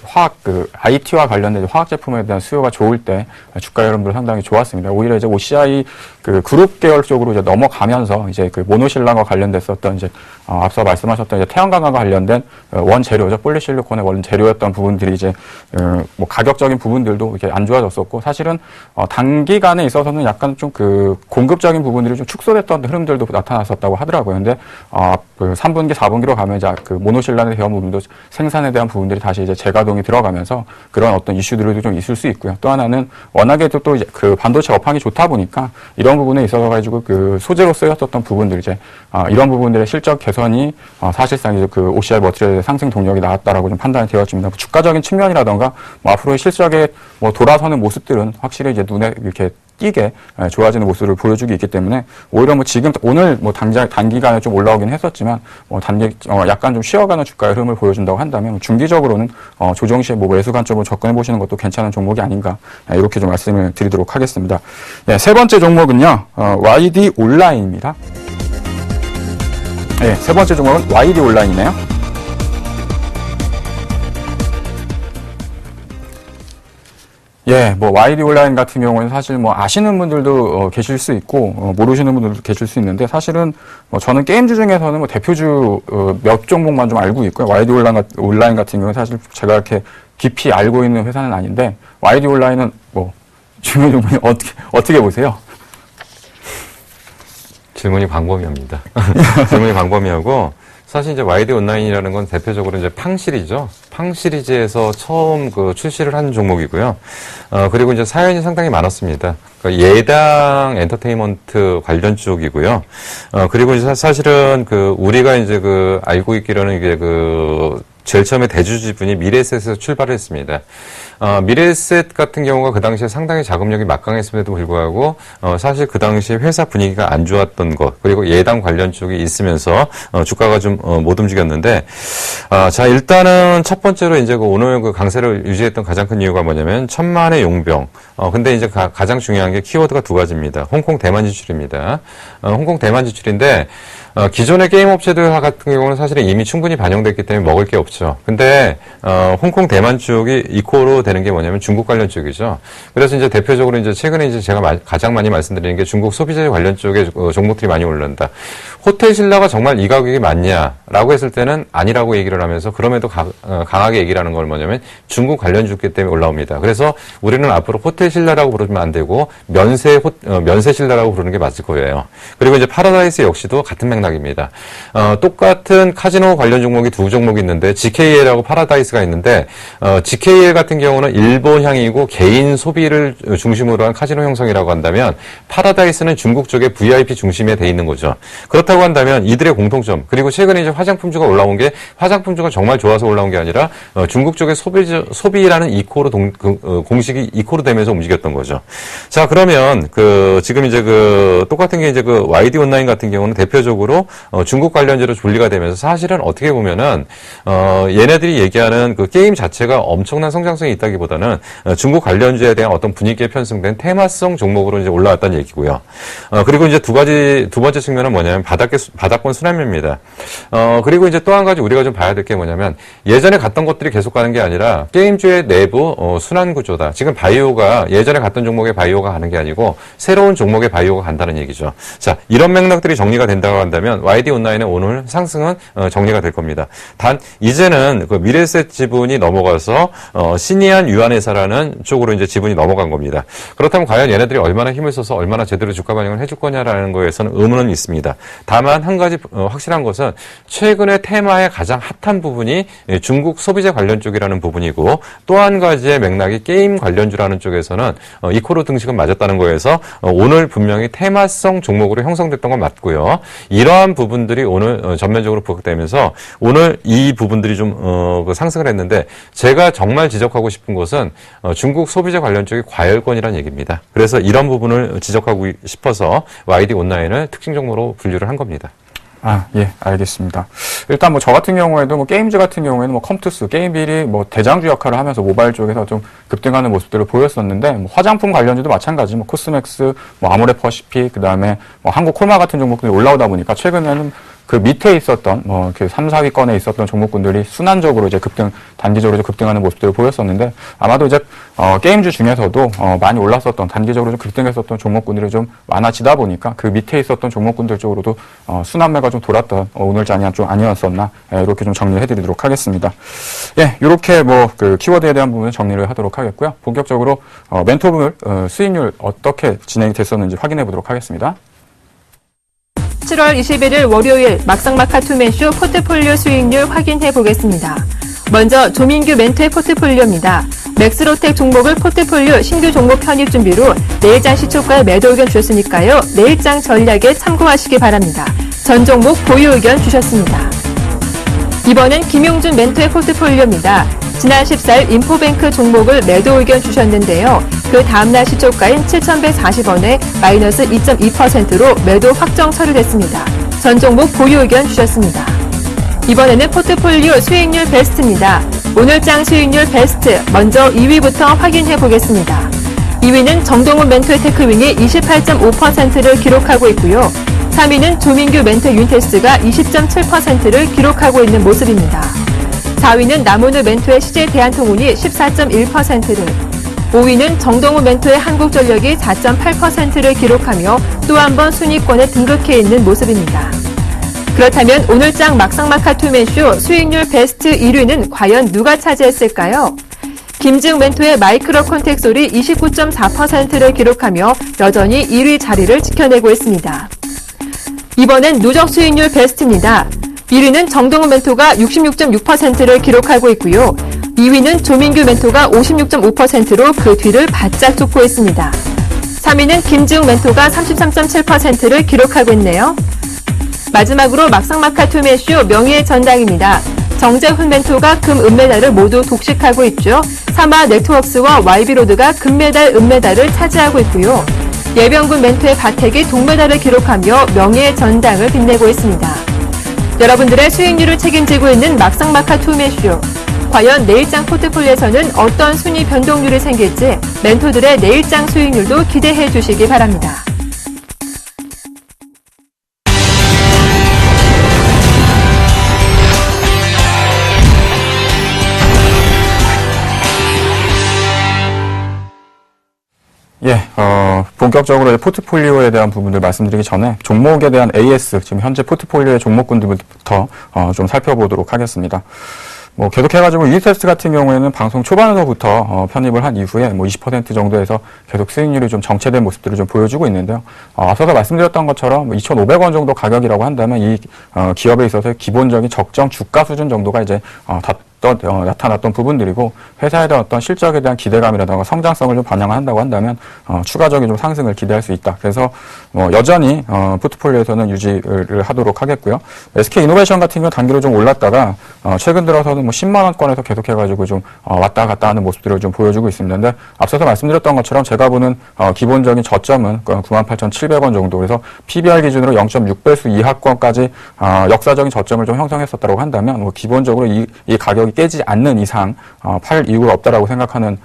화학 IT와 관련된 화학 제품에 대한 수요가 좋을 때 주가 흐름도 상당히 좋았습니다. 오히려 이제 OCI 그룹 계열 쪽으로 이제 넘어가면서 이제 모노실라와 관련됐었던 이제 앞서 말씀하셨던 이제 태양광과 관련된 원재료죠. 폴리실리콘의 원재료였던 부분들이 이제 뭐 가격적인 부분들도 이렇게 안 좋아졌었고 사실은 단기간에 있어서는 약간 좀 공급적인 부분들이 좀 축소됐던 흐름들도 나타났었다고 하더라고요. 근데 3분기, 4분기로 가면 이제 모노실라에 대한 부분도 생산에 대한 부분들이 다시 이제 재가동이 들어가면서 그런 어떤 이슈들도 좀 있을 수 있고요. 또 하나는 워낙에도 또 이제 반도체 업황이 좋다 보니까 이런 부분에 있어서 가지고 소재로 쓰였었던 부분들 이제 이런 부분들의 실적 개선이 사실상 이제 OCI 머티리얼의 상승 동력이 나왔다라고 좀 판단이 되었습니다. 주가적인 측면이라던가 앞으로의 실적에 돌아서는 모습들은 확실히 이제 눈에 이렇게 띄게 좋아지는 모습을 보여주고 있기 때문에 오히려 지금 오늘 단기간에 좀 올라오긴 했었지만 약간 좀 쉬어가는 주가의 흐름을 보여준다고 한다면 중기적으로는 조정 시에 매수 관점으로 접근해 보시는 것도 괜찮은 종목이 아닌가 이렇게 좀 말씀을 드리도록 하겠습니다. 네, 세 번째 종목은요 YD 온라인입니다. 네, 세 번째 종목은 YD 온라인이네요. 예, YD 온라인 같은 경우는 사실 아시는 분들도 계실 수 있고, 모르시는 분들도 계실 수 있는데, 사실은 저는 게임주 중에서는 대표주 몇 종목만 좀 알고 있고요. YD 온라인 같은 경우는 사실 제가 이렇게 깊이 알고 있는 회사는 아닌데, YD 온라인은 중요 종목이 어떻게 보세요? 질문이 광범위합니다. 질문이 광범위하고, 사실 이제 YD 온라인이라는 건 대표적으로 이제 팡 시리즈죠. 팡 시리즈에서 처음 출시를 한 종목이고요. 그리고 이제 사연이 상당히 많았습니다. 그러니까 예당 엔터테인먼트 관련 쪽이고요. 그리고 이제 사실은 우리가 이제 알고 있기로는 이게 제일 처음에 대주 지분이 미래에셋에서 출발을 했습니다. 미래에셋 같은 경우가 그 당시에 상당히 자금력이 막강했음에도 불구하고 사실 그 당시에 회사 분위기가 안 좋았던 것, 그리고 예당 관련 쪽이 있으면서 주가가 좀 못 움직였는데, 자, 일단은 첫 번째로 이제 오늘 그 강세를 유지했던 가장 큰 이유가 뭐냐면 천만의 용병. 근데 이제 가장 중요한 게 키워드가 두 가지입니다. 홍콩 대만 지출입니다. 홍콩 대만 지출인데 기존의 게임 업체들 같은 경우는 사실은 이미 충분히 반영됐기 때문에 먹을 게 없죠. 근데 홍콩 대만 쪽이 이코로 되는 게 뭐냐면 중국 관련 쪽이죠. 그래서 이제 대표적으로 이제 최근에 이제 제가 가장 많이 말씀드리는 게 중국 소비재 관련 쪽에 종목들이 많이 올른다. 호텔 신라가 정말 이 가격이 맞냐라고 했을 때는 아니라고 얘기를 하면서 그럼에도 강하게 얘기를 하는 건 뭐냐면 중국 관련 주기 때문에 올라옵니다. 그래서 우리는 앞으로 호텔 신라라고 부르면 안 되고 면세 신라라고 부르는 게 맞을 거예요. 그리고 이제 파라다이스 역시도 같은 맥락입니다. 똑같은 카지노 관련 종목이 두 종목이 있는데 GKL하고 파라다이스가 있는데 GKL 같은 경우는 일본향이고 개인 소비를 중심으로 한 카지노 형성이라고 한다면 파라다이스는 중국 쪽에 VIP 중심에 돼 있는 거죠. 그렇다고 한다면 이들의 공통점, 그리고 최근에 이제 화장품주가 올라온 게 화장품주가 정말 좋아서 올라온 게 아니라 중국 쪽의 소비라는 이코로 공식이 이코로 되면서 움직였던 거죠. 자, 그러면 지금 이제 똑같은 게 이제 YD 온라인 같은 경우는 대표적으로 중국 관련주로 분리가 되면서 사실은 어떻게 보면은 얘네들이 얘기하는 그 게임 자체가 엄청난 성장성이 있다기보다는 중국 관련주에 대한 어떤 분위기에 편승된 테마성 종목으로 이제 올라왔다는 얘기고요. 그리고 이제 두 번째 측면은 뭐냐면 바닥권 순환매입니다. 그리고 이제 또 한 가지 우리가 좀 봐야 될 게 뭐냐면 예전에 갔던 것들이 계속 가는 게 아니라 게임주의 내부 순환 구조다. 지금 바이오가 예전에 갔던 종목의 바이오가 가는 게 아니고 새로운 종목의 바이오가 간다는 얘기죠. 자, 이런 맥락들이 정리가 된다고 한다면 YD 온라인의 오늘 상승은 정리가 될 겁니다. 단 이제는 그 미래에셋 지분이 넘어가서 신이안 유한회사라는 쪽으로 이제 지분이 넘어간 겁니다. 그렇다면 과연 얘네들이 얼마나 힘을 써서 얼마나 제대로 주가 반영을 해줄 거냐라는 거에서는 의문은 있습니다. 다만 한 가지 확실한 것은 최근에 테마의 가장 핫한 부분이 중국 소비재 관련 쪽이라는 부분이고 또 한 가지의 맥락이 게임 관련주라는 쪽에서는 이코로 등식은 맞았다는 거에서 오늘 분명히 테마성 종목으로 형성됐던 건 맞고요. 이러한 부분들이 오늘 전면적으로 부각되면서 오늘 이 부분들이 좀 상승을 했는데 제가 정말 지적하고 싶은 것은 중국 소비재 관련 쪽이 과열권이라는 얘기입니다. 그래서 이런 부분을 지적하고 싶어서 YD 온라인을 특징 종목으로 분류를 한 겁니다. 예, 알겠습니다. 일단 저 같은 경우에도 게임즈 같은 경우에는 컴투스, 게임빌이 대장주 역할을 하면서 모바일 쪽에서 좀 급등하는 모습들을 보였었는데, 화장품 관련주도 마찬가지, 코스맥스, 아모레 퍼시픽, 그 다음에 한국 콜마 같은 종목들이 올라오다 보니까 최근에는 그 밑에 있었던 3, 4위권에 있었던 종목군들이 순환적으로 이제 단기적으로 급등하는 모습들을 보였었는데 아마도 이제 게임주 중에서도 많이 올랐었던 단기적으로 좀 급등했었던 종목군들이 좀 많아지다 보니까 그 밑에 있었던 종목군들 쪽으로도 순환매가 좀 돌았던 오늘장이 좀 아니었었나 이렇게 좀 정리를 해드리도록 하겠습니다. 예, 이렇게 그 키워드에 대한 부분은 정리를 하도록 하겠고요. 본격적으로 멘토블 수익률 어떻게 진행이 됐었는지 확인해 보도록 하겠습니다. 7월 21일 월요일 막상막하 투맨쇼 포트폴리오 수익률 확인해 보겠습니다. 먼저 조민규 멘토의 포트폴리오입니다. 맥스로텍 종목을 포트폴리오 신규 종목 편입 준비로 내일장 시초가에 매도 의견 주셨으니까요. 내일장 전략에 참고하시기 바랍니다. 전 종목 보유 의견 주셨습니다. 이번엔 김용준 멘토의 포트폴리오입니다. 지난 14일 인포뱅크 종목을 매도 의견 주셨는데요. 그 다음날 시초가인 7,140원에 마이너스 2.2%로 매도 확정 처리됐습니다. 전 종목 보유 의견 주셨습니다. 이번에는 포트폴리오 수익률 베스트입니다. 오늘장 수익률 베스트, 먼저 2위부터 확인해 보겠습니다. 2위는 정동훈 멘토의 테크윙이 28.5%를 기록하고 있고요. 3위는 조민규 멘토 윤테스가 20.7%를 기록하고 있는 모습입니다. 4위는 남은우 멘토의 CJ 대한통운이 14.1%를, 5위는 정동훈 멘토의 한국전력이 4.8%를 기록하며 또 한 번 순위권에 등극해 있는 모습입니다. 그렇다면 오늘장 막상막하 투맨쇼 수익률 베스트 1위는 과연 누가 차지했을까요? 김지웅 멘토의 마이크로 콘택솔이 29.4%를 기록하며 여전히 1위 자리를 지켜내고 있습니다. 이번엔 누적 수익률 베스트입니다. 1위는 정동훈 멘토가 66.6%를 기록하고 있고요. 2위는 조민규 멘토가 56.5%로 그 뒤를 바짝 쫓고 있습니다. 3위는 김지웅 멘토가 33.7%를 기록하고 있네요. 마지막으로 막상막하 투맨쇼 명예의 전당입니다. 정제훈멘토가 금, 은메달을 모두 독식하고 있죠. 사마 네트워크스와 YB로드가 금메달, 은메달을 차지하고 있고요. 예병군 멘토의 바텍이 동메달을 기록하며 명예의 전당을 빛내고 있습니다. 여러분들의 수익률을 책임지고 있는 막상막하 투매쇼. 과연 내일장 포트폴리오에서는 어떤 순위 변동률이 생길지 멘토들의 내일장 수익률도 기대해 주시기 바랍니다. 예, 본격적으로 포트폴리오에 대한 부분들 말씀드리기 전에 종목에 대한 AS, 지금 현재 포트폴리오의 종목군들부터 좀 살펴보도록 하겠습니다. 계속해가지고 유니테스트 같은 경우에는 방송 초반에서부터 편입을 한 이후에 20% 정도에서 계속 수익률이 좀 정체된 모습들을 좀 보여주고 있는데요. 앞서서 말씀드렸던 것처럼 2,500원 정도 가격이라고 한다면 이 기업에 있어서 기본적인 적정 주가 수준 정도가 이제 나타났던 부분들이고, 회사에 대한 어떤 실적에 대한 기대감이라든가 성장성을 좀 반영한다고 한다면 추가적인 좀 상승을 기대할 수 있다. 그래서 여전히 포트폴리오에서는 유지를 하도록 하겠고요. SK이노베이션 같은 경우 단기로 좀 올랐다가 최근 들어서는 10만 원권에서 계속해가지고 좀 왔다 갔다 하는 모습들을 좀 보여주고 있습니다. 근데 앞서서 말씀드렸던 것처럼 제가 보는 기본적인 저점은 98,700원 정도, 그래서 PBR 기준으로 0.6배수 이하권까지 역사적인 저점을 좀 형성했었다고 한다면 기본적으로 이 가격이 깨지지 않는 이상 팔 이유가 없다라고 생각하는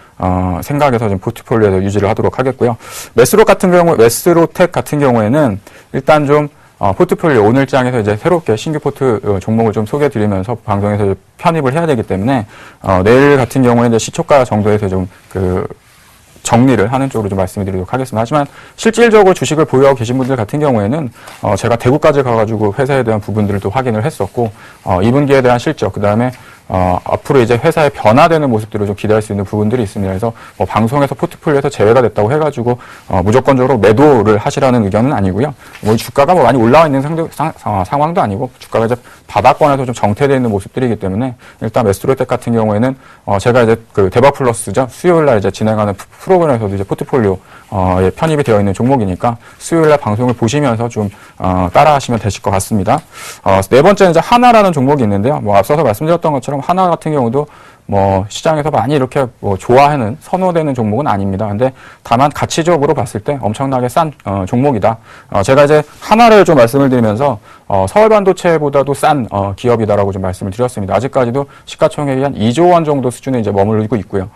생각에서 좀 포트폴리오에서 유지를 하도록 하겠고요. 메스로텍 같은 경우에는 일단 좀 포트폴리오 오늘장에서 이제 새롭게 신규 포트 종목을 좀 소개해드리면서 방송에서 편입을 해야 되기 때문에 내일 같은 경우에는 시초가 정도에서 좀 정리를 하는 쪽으로 좀 말씀을 드리도록 하겠습니다. 하지만 실질적으로 주식을 보유하고 계신 분들 같은 경우에는 제가 대구까지 가가지고 회사에 대한 부분들을 또 확인을 했었고 2분기에 대한 실적, 그 다음에 앞으로 이제 회사의 변화되는 모습들을 좀 기대할 수 있는 부분들이 있습니다. 그래서 방송에서 포트폴리오에서 제외가 됐다고 해가지고 무조건적으로 매도를 하시라는 의견은 아니고요. 주가가 많이 올라와 있는 상황도 아니고 주가가 이제 바닥권에서 좀 정체되어 있는 모습들이기 때문에 일단 메스로텍 같은 경우에는 제가 이제 대박 플러스죠. 수요일날 이제 진행하는 프로그램에서도 이제 포트폴리오 편입이 되어 있는 종목이니까 수요일날 방송을 보시면서 좀 따라하시면 되실 것 같습니다. 네 번째는 이제 하나라는 종목이 있는데요. 앞서서 말씀드렸던 것처럼 하나 같은 경우도 시장에서 많이 이렇게 좋아하는, 선호되는 종목은 아닙니다. 근데 다만 가치적으로 봤을 때 엄청나게 싼 종목이다. 제가 이제 하나를 좀 말씀을 드리면서 서울반도체보다도 싼 기업이다라고 좀 말씀을 드렸습니다. 아직까지도 시가총액이 한 2조 원 정도 수준에 이제 머무르고 있고요.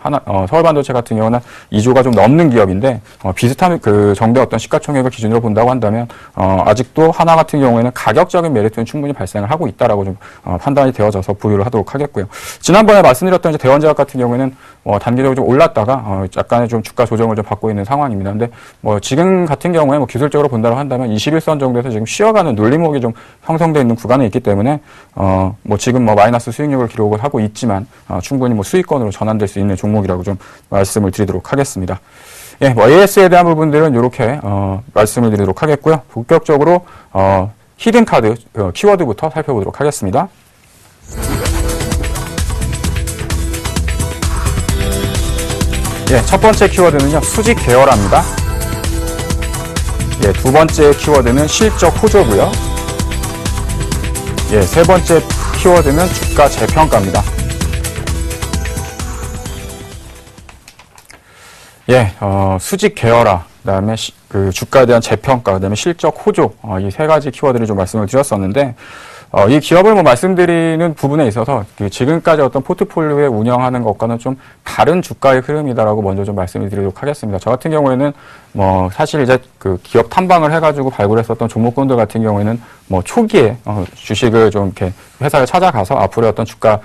서울반도체 같은 경우는 2조가 좀 넘는 기업인데 비슷한 그 정도의 어떤 시가총액을 기준으로 본다고 한다면 아직도 하나 같은 경우에는 가격적인 메리트는 충분히 발생을 하고 있다라고 좀 판단이 되어져서 보유를 하도록 하겠고요. 지난번에 말씀드렸던 이제 대원제약 같은 경우에는 단기적으로 좀 올랐다가 약간의 좀 주가 조정을 좀 받고 있는 상황입니다. 근데 지금 같은 경우에 기술적으로 본다고 한다면 21선 정도에서 지금 쉬어가는 눌림목이 좀 형성되어 있는 구간에 있기 때문에 지금 마이너스 수익률을 기록을 하고 있지만 충분히 수익권으로 전환될 수 있는 종목이라고 좀 말씀을 드리도록 하겠습니다. 예, AS에 대한 부분들은 이렇게 말씀을 드리도록 하겠고요. 본격적으로 히든카드 키워드부터 살펴보도록 하겠습니다. 예, 첫 번째 키워드는요, 수직 계열화입니다. 예, 두 번째 키워드는 실적 호조고요. 예, 세 번째 키워드는 주가 재평가입니다. 예, 수직 계열화, 그다음에 주가에 대한 재평가, 그다음에 실적 호조, 이 세 가지 키워드를 좀 말씀을 드렸었는데, 이 기업을 말씀드리는 부분에 있어서 지금까지 어떤 포트폴리오에 운영하는 것과는 좀 다른 주가의 흐름이다라고 먼저 좀 말씀을 드리도록 하겠습니다. 저 같은 경우에는 사실 이제 기업 탐방을 해가지고 발굴했었던 종목군들 같은 경우에는 초기에 주식을 좀 이렇게 회사를 찾아가서 앞으로의 어떤 주가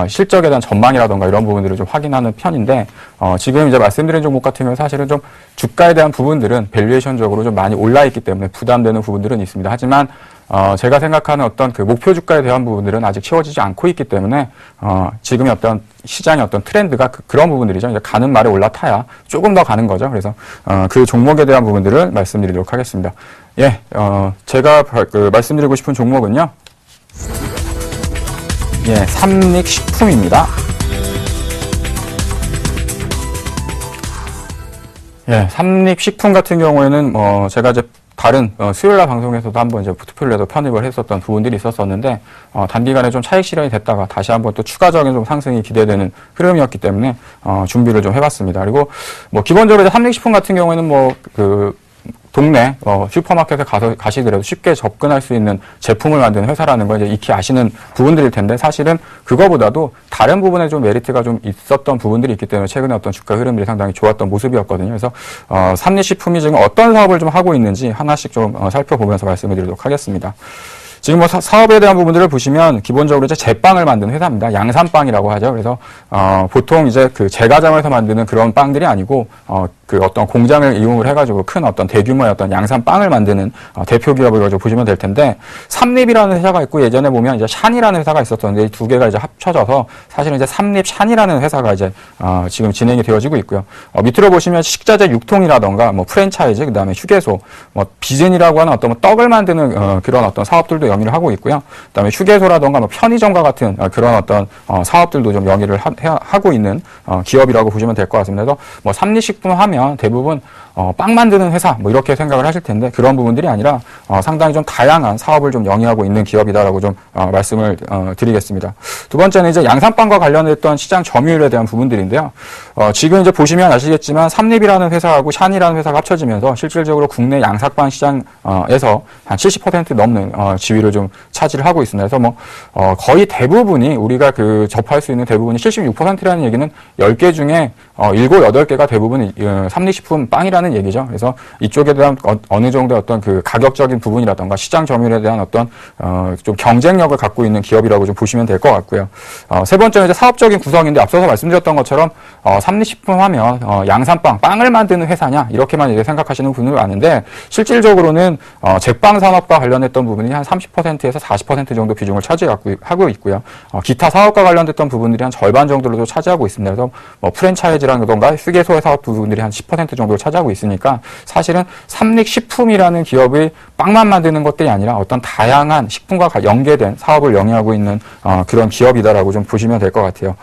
실적에 대한 전망이라던가 이런 부분들을 좀 확인하는 편인데 지금 이제 말씀드린 종목 같은 경우는 사실은 좀 주가에 대한 부분들은 밸류에이션적으로 좀 많이 올라 있기 때문에 부담되는 부분들은 있습니다. 하지만 제가 생각하는 어떤 목표 주가에 대한 부분들은 아직 채워지지 않고 있기 때문에 지금의 어떤 시장의 어떤 트렌드가 그런 부분들이죠. 이제 가는 말에 올라타야 조금 더 가는 거죠. 그래서 그 종목에 대한 부분들을 말씀드리도록 하겠습니다. 예, 제가 말씀드리고 싶은 종목은요. 예, 삼릭식품입니다. 예, 삼릭식품 같은 경우에는 제가 이제 다른 수요일날 방송에서도 한번 이제 포트폴리오에서 편입을 했었던 부분들이 있었었는데 단기간에 좀 차익 실현이 됐다가 다시 한번 또 추가적인 좀 상승이 기대되는 흐름이었기 때문에 준비를 좀 해봤습니다. 그리고 뭐 기본적으로 이제 삼립식품 같은 경우에는 뭐 동네 슈퍼마켓에 가시더라도 쉽게 접근할 수 있는 제품을 만드는 회사라는 걸 이제 익히 아시는 부분들일 텐데 사실은 그거보다도 다른 부분에 좀 메리트가 좀 있었던 부분들이 있기 때문에 최근에 어떤 주가 흐름들이 상당히 좋았던 모습이었거든요. 그래서 삼립식품이 지금 어떤 사업을 좀 하고 있는지 하나씩 좀 살펴보면서 말씀을 드리도록 하겠습니다. 지금 뭐 사업에 대한 부분들을 보시면 기본적으로 이제 제빵을 만드는 회사입니다. 양산빵이라고 하죠. 그래서 보통 이제 그 제과점에서 만드는 그런 빵들이 아니고 그 어떤 공장을 이용을 해가지고 큰 어떤 대규모의 어떤 양산빵을 만드는 대표 기업을 가지고 보시면 될 텐데 삼립이라는 회사가 있고 예전에 보면 이제 샨이라는 회사가 있었던데 이 두 개가 이제 합쳐져서 사실은 이제 삼립 샨이라는 회사가 이제 지금 진행이 되어지고 있고요. 밑으로 보시면 식자재 유통이라던가 뭐 프랜차이즈 그다음에 휴게소 뭐 비즌이라고 하는 어떤 뭐 떡을 만드는 그런 어떤 사업들도 영위를 하고 있고요. 그다음에 휴게소라던가 뭐 편의점과 같은 그런 어떤 사업들도 좀 영위를 하고 있는 기업이라고 보시면 될 것 같습니다. 그래서 뭐 삼립식품 하면 대부분 빵 만드는 회사 뭐 이렇게 생각을 하실 텐데 그런 부분들이 아니라 상당히 좀 다양한 사업을 좀 영위하고 있는 기업이다라고 좀 말씀을 드리겠습니다. 두 번째는 이제 양산빵과 관련했던 시장 점유율에 대한 부분들인데요. 지금 이제 보시면 아시겠지만 삼립이라는 회사하고 샨이라는 회사가 합쳐지면서 실질적으로 국내 양산빵 시장에서 한 70% 넘는 지위를 좀 차지를 하고 있습니다. 그래서 뭐 거의 대부분이 우리가 그 접할 수 있는 대부분이 76%라는 얘기는 10개 중에 7, 8개가 대부분 삼립식품 빵이라는 얘기죠. 그래서 이쪽에 대한 어느 정도 어떤 그 가격적인 부분이라던가 시장 점유율에 대한 어떤 좀 경쟁력을 갖고 있는 기업이라고 좀 보시면 될 것 같고요. 세 번째는 이제 사업적인 구성인데 앞서서 말씀드렸던 것처럼 삼립식품 하면 양산빵, 빵을 만드는 회사냐 이렇게만 이제 생각하시는 분들이 많은데 실질적으로는 제빵 산업과 관련했던 부분이 한 30%에서 40% 정도 비중을 차지하고 있고요. 기타 사업과 관련됐던 부분들이 한 절반 정도로 차지하고 있습니다. 그래서 뭐 프랜차이즈라던가 휴게소의 사업 부분들이 한 10% 정도를 차지하고 있으니까 사실은 삼립식품이라는 기업이 빵만 만드는 것들이 아니라 어떤 다양한 식품과 연계된 사업을 영위하고 있는 그런 기업이다라고 좀 보시면 될 것 같아요.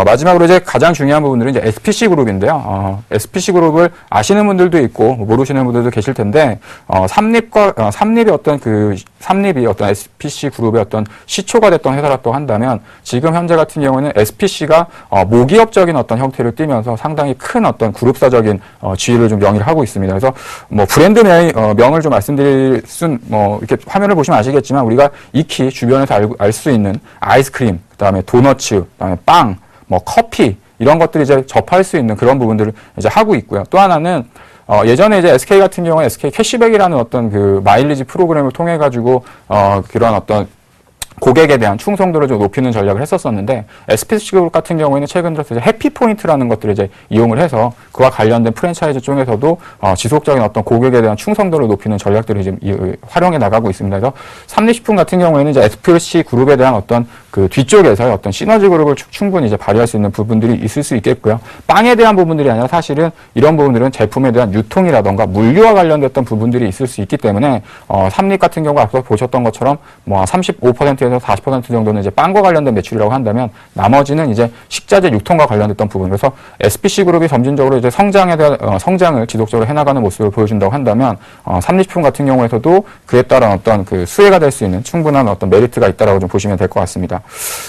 마지막으로 이제 가장 중요한 부분들은 이제 SPC 그룹인데요. SPC 그룹을 아시는 분들도 있고 모르시는 분들도 계실 텐데 삼립이 어떤 SPC 그룹의 어떤 시초가 됐던 회사라고 한다면 지금 현재 같은 경우는 SPC가 모기업적인 어떤 형태를 띠면서 상당히 큰 어떤 그룹사적인 지위를 좀 영위를 하고 있습니다. 그래서 뭐 브랜드 명을 좀 말씀드릴 뭐 이렇게 화면을 보시면 아시겠지만 우리가 익히 주변에서 알 수 있는 아이스크림, 그다음에 도너츠, 그다음에 빵, 뭐 커피 이런 것들이 이제 접할 수 있는 그런 부분들을 이제 하고 있고요. 또 하나는 예전에 이제 SK 같은 경우는 SK 캐시백이라는 어떤 그 마일리지 프로그램을 통해 가지고 그런 어떤 고객에 대한 충성도를 좀 높이는 전략을 했었었는데 SPC 그룹 같은 경우에는 최근 들어서 이제 해피포인트라는 것들을 이제 이용을 해서 그와 관련된 프랜차이즈 쪽에서도 지속적인 어떤 고객에 대한 충성도를 높이는 전략들을 지금 활용해 나가고 있습니다. 그래서 삼립식품 같은 경우에는 이제 SPC 그룹에 대한 어떤 그 뒤쪽에서의 어떤 시너지 그룹을 충분히 이제 발휘할 수 있는 부분들이 있을 수 있겠고요. 빵에 대한 부분들이 아니라 사실은 이런 부분들은 제품에 대한 유통이라던가 물류와 관련됐던 부분들이 있을 수 있기 때문에 삼립 같은 경우 앞서 보셨던 것처럼 뭐 35%에서 40% 정도는 이제 빵과 관련된 매출이라고 한다면 나머지는 이제 식자재 유통과 관련됐던 부분. 그래서 SPC 그룹이 점진적으로 이제 성장에 대한 성장을 지속적으로 해나가는 모습을 보여준다고 한다면 삼립식품 같은 경우에서도 그에 따른 어떤 그 수혜가 될 수 있는 충분한 어떤 메리트가 있다라고 좀 보시면 될 것 같습니다.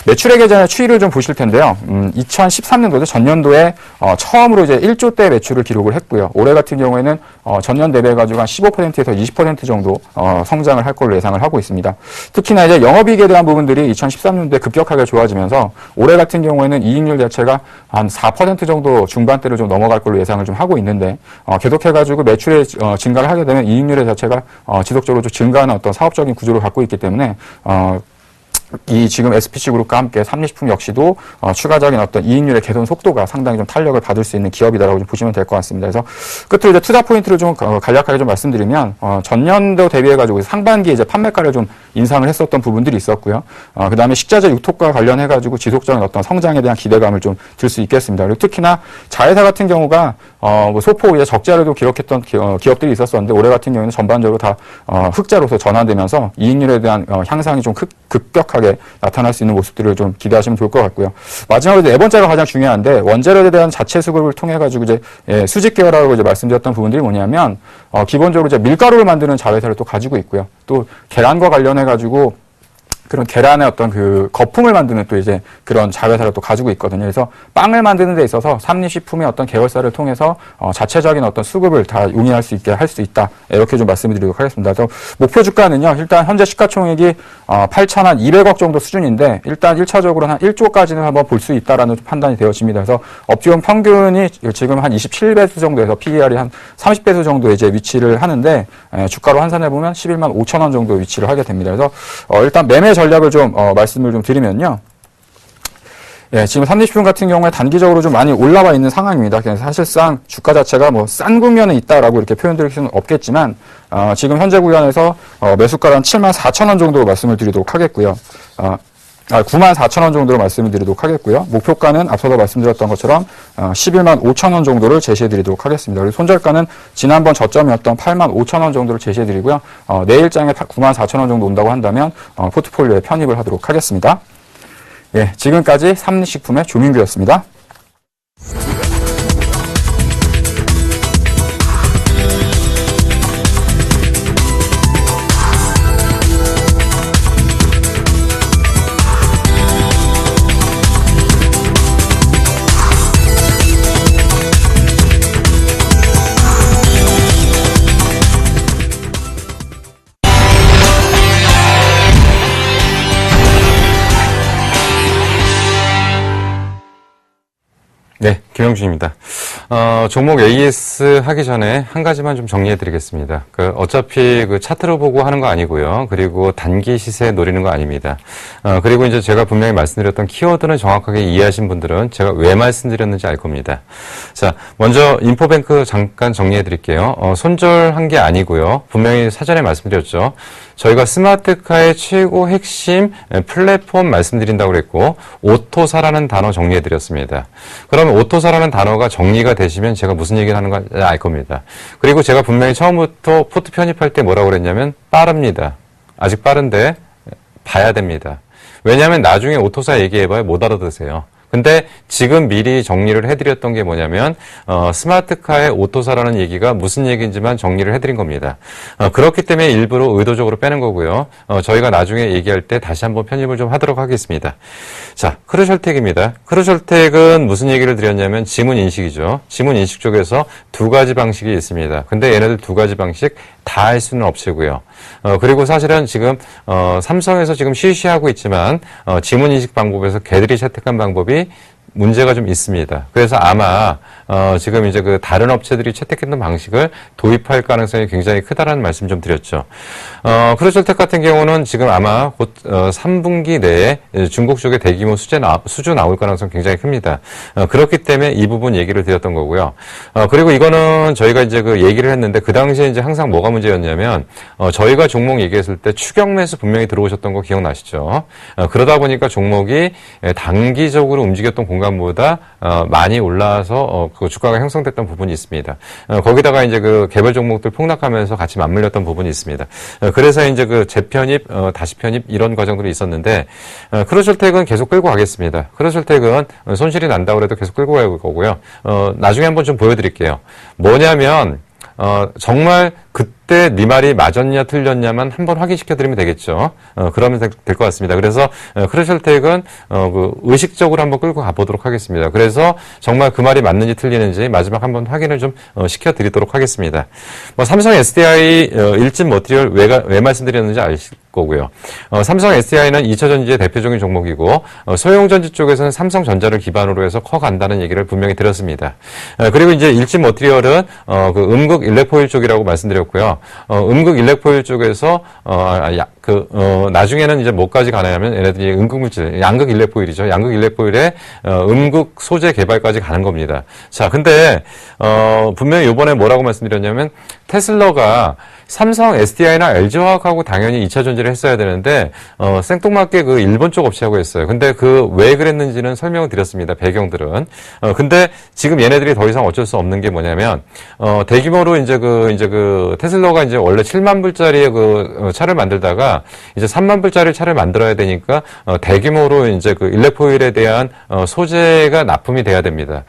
매출액 계산의 추이를 좀 보실 텐데요. 2013년도죠. 전년도에 처음으로 이제 1조대 매출을 기록을 했고요. 올해 같은 경우에는 전년 대비해가지고 한 15%에서 20% 정도 성장을 할 걸로 예상을 하고 있습니다. 특히나 이제 영업이익에 대한 부분들이 2013년도에 급격하게 좋아지면서 올해 같은 경우에는 이익률 자체가 한 4% 정도 중반대를 좀 넘어갈 걸로 예상을 좀 하고 있는데 계속해가지고 매출의 증가를 하게 되면 이익률의 자체가 지속적으로 좀 증가하는 어떤 사업적인 구조를 갖고 있기 때문에 이 지금 SPC 그룹과 함께 삼립식품 역시도 추가적인 어떤 이익률의 개선 속도가 상당히 좀 탄력을 받을 수 있는 기업이다라고 좀 보시면 될 것 같습니다. 그래서 끝으로 이제 투자 포인트를 좀 간략하게 좀 말씀드리면 전년도 대비해가지고 상반기에 이제 판매가를 좀 인상을 했었던 부분들이 있었고요. 그 다음에 식자재 유통과 관련해가지고 지속적인 어떤 성장에 대한 기대감을 좀 들 수 있겠습니다. 그리고 특히나 자회사 같은 경우가 뭐 소폭 이제 적자를 기록했던 기업들이 있었었는데 올해 같은 경우에는 전반적으로 다 흑자로서 전환되면서 이익률에 대한 향상이 좀 급격하게 나타날 수 있는 모습들을 좀 기대하시면 좋을 것 같고요. 마지막으로 네 번째가 가장 중요한데 원재료에 대한 자체 수급을 통해 가지고 이제 수직 계열화라고 이제 말씀드렸던 부분들이 뭐냐면 기본적으로 이제 밀가루를 만드는 자회사를 또 가지고 있고요. 또 계란과 관련해 가지고 그런 계란의 어떤 그 거품을 만드는 또 이제 그런 자회사를 또 가지고 있거든요. 그래서 빵을 만드는 데 있어서 삼립식품의 어떤 계열사를 통해서 자체적인 어떤 수급을 다 용이할 수 있게 할 수 있다. 이렇게 좀 말씀드리도록 하겠습니다. 그래서 목표 주가는요. 일단 현재 시가총액이 8,200억 정도 수준인데 일단 1차적으로 한 1조까지는 한번 볼 수 있다라는 판단이 되어집니다. 그래서 업종은 평균이 지금 한 27배수 정도에서 PER이 한 30배수 정도에 이제 위치를 하는데 주가로 환산해 보면 11만 5천 원 정도 위치를 하게 됩니다. 그래서 일단 매매 전략을 좀 말씀을 좀 드리면요. 예, 지금 삼립식품 같은 경우에 단기적으로 좀 많이 올라와 있는 상황입니다. 그래서 사실상 주가 자체가 뭐 싼 국면에 있다라고 이렇게 표현드릴 수는 없겠지만 지금 현재 구간에서 매수가를 한 7만 4천 원 정도로 말씀을 드리도록 하겠고요. 9만 4천 원 정도로 말씀을 드리도록 하겠고요. 목표가는 앞서도 말씀드렸던 것처럼 11만 5천 원 정도를 제시해 드리도록 하겠습니다. 그리고 손절가는 지난번 저점이었던 8만 5천 원 정도를 제시해 드리고요. 내일장에 9만 4천 원 정도 온다고 한다면 포트폴리오에 편입을 하도록 하겠습니다. 예, 지금까지 삼립식품의 조민규였습니다. 네, 김영준입니다. 종목 AS 하기 전에 한 가지만 좀 정리해 드리겠습니다. 어차피 차트로 보고 하는 거 아니고요. 그리고 단기 시세 노리는 거 아닙니다. 그리고 이제 제가 분명히 말씀드렸던 키워드는 정확하게 이해하신 분들은 제가 왜 말씀드렸는지 알 겁니다. 자, 먼저 인포뱅크 잠깐 정리해 드릴게요. 손절한 게 아니고요. 분명히 사전에 말씀드렸죠. 저희가 스마트카의 최고 핵심 플랫폼 말씀드린다고 그랬고 오토사라는 단어 정리해 드렸습니다. 그러면 오토사라는 단어가 정리가 되시면 제가 무슨 얘기를 하는 걸 알 겁니다. 그리고 제가 분명히 처음부터 포트 편입할 때 뭐라고 그랬냐면 빠릅니다. 아직 빠른데 봐야 됩니다. 왜냐하면 나중에 오토사 얘기해봐야 못 알아듣으세요. 근데 지금 미리 정리를 해드렸던 게 뭐냐면 스마트카의 오토사라는 얘기가 무슨 얘기인지만 정리를 해드린 겁니다. 그렇기 때문에 일부러 의도적으로 빼는 거고요. 저희가 나중에 얘기할 때 다시 한번 편입을 좀 하도록 하겠습니다. 자, 크루셜텍입니다. 크루셜텍은 무슨 얘기를 드렸냐면 지문 인식이죠. 지문 인식 쪽에서 두 가지 방식이 있습니다. 근데 얘네들 두 가지 방식 다 할 수는 없고요. 그리고 사실은 지금 삼성에서 지금 시시하고 있지만 지문 인식 방법에서 걔들이 채택한 방법이 문제가 좀 있습니다. 그래서 아마 지금 이제 다른 업체들이 채택했던 방식을 도입할 가능성이 굉장히 크다라는 말씀 좀 드렸죠. 크루셜텍 같은 경우는 지금 아마 곧 3분기 내에 중국 쪽에 대규모 수주 나올 가능성이 굉장히 큽니다. 그렇기 때문에 이 부분 얘기를 드렸던 거고요. 그리고 이거는 저희가 이제 얘기를 했는데 그 당시에 이제 항상 뭐가 문제였냐면 저희가 종목 얘기했을 때 추격 매수 분명히 들어오셨던 거 기억나시죠? 그러다 보니까 종목이 단기적으로 움직였던 공간보다 많이 올라서 그 주가가 형성됐던 부분이 있습니다. 거기다가 이제 개별 종목들 폭락하면서 같이 맞물렸던 부분이 있습니다. 그래서 이제 재편입, 다시 편입 이런 과정들이 있었는데 크루셜텍은 계속 끌고 가겠습니다. 크루셜텍은 손실이 난다고 해도 계속 끌고 갈 거고요. 나중에 한번 좀 보여드릴게요. 뭐냐면 정말 그때 네 말이 맞았냐 틀렸냐만 한번 확인시켜드리면 되겠죠. 그러면 될 것 같습니다. 그래서 크루셜텍은 의식적으로 한번 끌고 가보도록 하겠습니다. 그래서 정말 그 말이 맞는지 틀리는지 마지막 한번 확인을 좀 시켜드리도록 하겠습니다. 삼성 SDI 일진 머티리얼 왜 말씀드렸는지 아실 거고요. 삼성 SDI는 2차전지의 대표적인 종목이고 소형전지 쪽에서는 삼성전자를 기반으로 해서 커간다는 얘기를 분명히 드렸습니다. 그리고 이제 일진 머티리얼은 음극 일렉포일 쪽이라고 말씀드렸고요. 음극 일렉포일 쪽에서 나중에는 이제 뭐까지 가냐면 얘네들이 음극물질, 양극 일렉포일이죠. 양극 일렉포일에 음극 소재 개발까지 가는 겁니다. 자, 근데 분명히 이번에 뭐라고 말씀드렸냐면 테슬라가 삼성, SDI나 LG화학하고 당연히 2차 전지를 했어야 되는데 생뚱맞게 그 일본 쪽 업체하고 했어요. 근데 그 왜 그랬는지는 설명을 드렸습니다. 배경들은. 근데 지금 얘네들이 더 이상 어쩔 수 없는 게 뭐냐면 대규모로 이제 그 테슬라가 이제 원래 7만 불짜리의 그 차를 만들다가 이제 3만 불짜리 차를 만들어야 되니까 대규모로 이제 그 일렉포일에 대한 소재가 납품이 돼야 됩니다.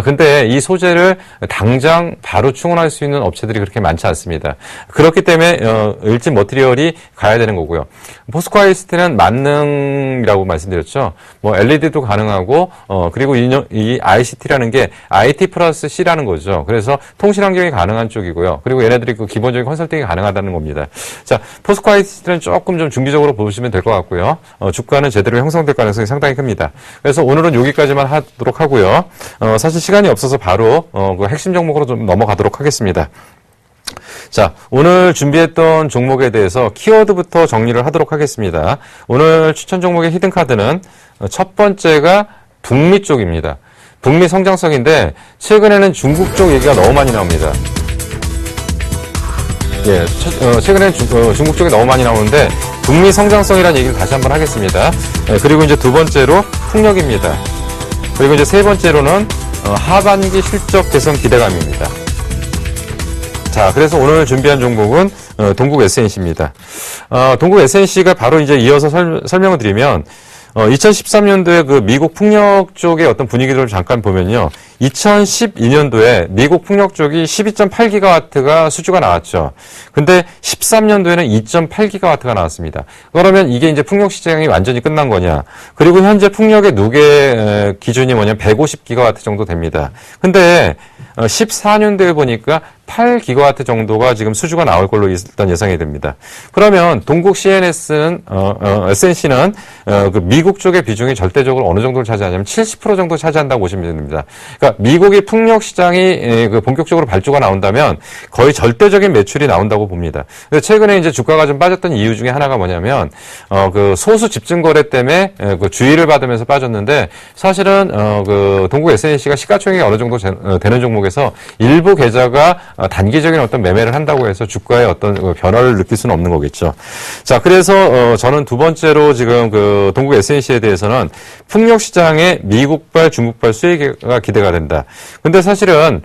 근데 이 소재를 당장 바로 충원할 수 있는 업체들이 그렇게 많지 않습니다. 그렇기 때문에 일진 머티리얼이 가야 되는 거고요. 포스코 ICT는 만능이라고 말씀드렸죠. 뭐 LED도 가능하고 그리고 이 ICT라는 게 IT 플러스 C라는 거죠. 그래서 통신 환경이 가능한 쪽이고요. 그리고 얘네들이 그 기본적인 컨설팅이 가능하다는 겁니다. 자, 포스코 ICT는 조금 좀 중기적으로 보시면 될 것 같고요. 주가는 제대로 형성될 가능성이 상당히 큽니다. 그래서 오늘은 여기까지만 하도록 하고요. 사실 시간이 없어서 바로 그 핵심 종목으로 좀 넘어가도록 하겠습니다. 자, 오늘 준비했던 종목에 대해서 키워드부터 정리를 하도록 하겠습니다. 오늘 추천 종목의 히든카드는 첫 번째가 북미 쪽입니다. 북미 성장성인데 최근에는 중국 쪽 얘기가 너무 많이 나옵니다. 예, 최근에는 중국 쪽이 너무 많이 나오는데 북미 성장성이라는 얘기를 다시 한번 하겠습니다. 예, 그리고 이제 두 번째로 풍력입니다. 그리고 이제 세 번째로는 하반기 실적 개선 기대감입니다. 자, 그래서 오늘 준비한 종목은 동국 SNC입니다. 동국 SNC가 바로 이제 이어서 설명을 드리면 2013년도에 그 미국 풍력 쪽의 어떤 분위기를 잠깐 보면요. 2012년도에 미국 풍력 쪽이 12.8기가와트가 수주가 나왔죠. 근데 13년도에는 2.8기가와트가 나왔습니다. 그러면 이게 이제 풍력 시장이 완전히 끝난 거냐. 그리고 현재 풍력의 누계 기준이 뭐냐면 150기가와트 정도 됩니다. 근데 14년도에 보니까 8기가와트 정도가 지금 수주가 나올 걸로 일단 예상이 됩니다. 그러면 동국 CNS는, SNC는, 그 미국 쪽의 비중이 절대적으로 어느 정도를 차지하냐면 70% 정도 차지한다고 보시면 됩니다. 그러니까 미국의 풍력 시장이 그 본격적으로 발주가 나온다면 거의 절대적인 매출이 나온다고 봅니다. 그래서 최근에 이제 주가가 좀 빠졌던 이유 중에 하나가 뭐냐면, 그 소수 집중 거래 때문에 그 주의를 받으면서 빠졌는데 사실은, 그 동국 SNC가 시가총액이 어느 정도 되는 종목에서 일부 계좌가 단기적인 어떤 매매를 한다고 해서 주가에 어떤 변화를 느낄 수는 없는 거겠죠. 자, 그래서 저는 두 번째로 지금 그 동국 SNC에 대해서는 풍력 시장의 미국발, 중국발 수혜가 기대가 된다. 근데 사실은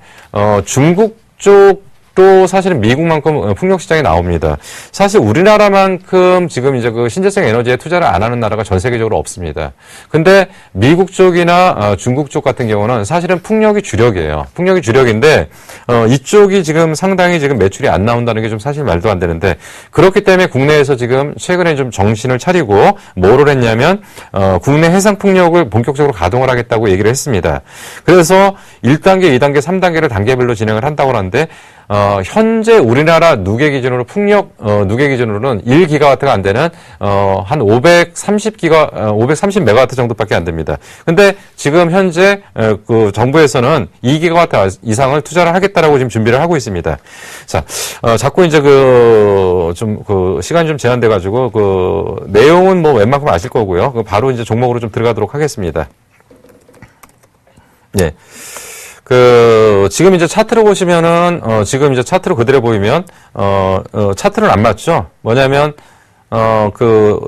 중국 쪽도 사실은 미국만큼 풍력 시장이 나옵니다. 사실 우리나라만큼 지금 이제 그 신재생 에너지에 투자를 안 하는 나라가 전 세계적으로 없습니다. 근데 미국 쪽이나 중국 쪽 같은 경우는 사실은 풍력이 주력이에요. 풍력이 주력인데 이쪽이 지금 상당히 지금 매출이 안 나온다는 게 좀 사실 말도 안 되는데 그렇기 때문에 국내에서 지금 최근에 좀 정신을 차리고 뭐를 했냐면 국내 해상 풍력을 본격적으로 가동을 하겠다고 얘기를 했습니다. 그래서 1단계, 2단계, 3단계를 단계별로 진행을 한다고 하는데 현재 우리나라 누계 기준으로 풍력 누계 기준으로는 1기가와트가 안 되는 한 530메가와트 정도밖에 안 됩니다. 근데 지금 현재 그 정부에서는 2기가와트 이상을 투자를 하겠다라고 지금 준비를 하고 있습니다. 자, 자꾸 이제 그 시간이 좀 제한돼 가지고 그 내용은 뭐 웬만큼 아실 거고요. 바로 이제 종목으로 좀 들어가도록 하겠습니다. 예. 지금 이제 차트를 보시면은, 지금 이제 차트로 그대로 보이면, 차트는 안 맞죠? 뭐냐면,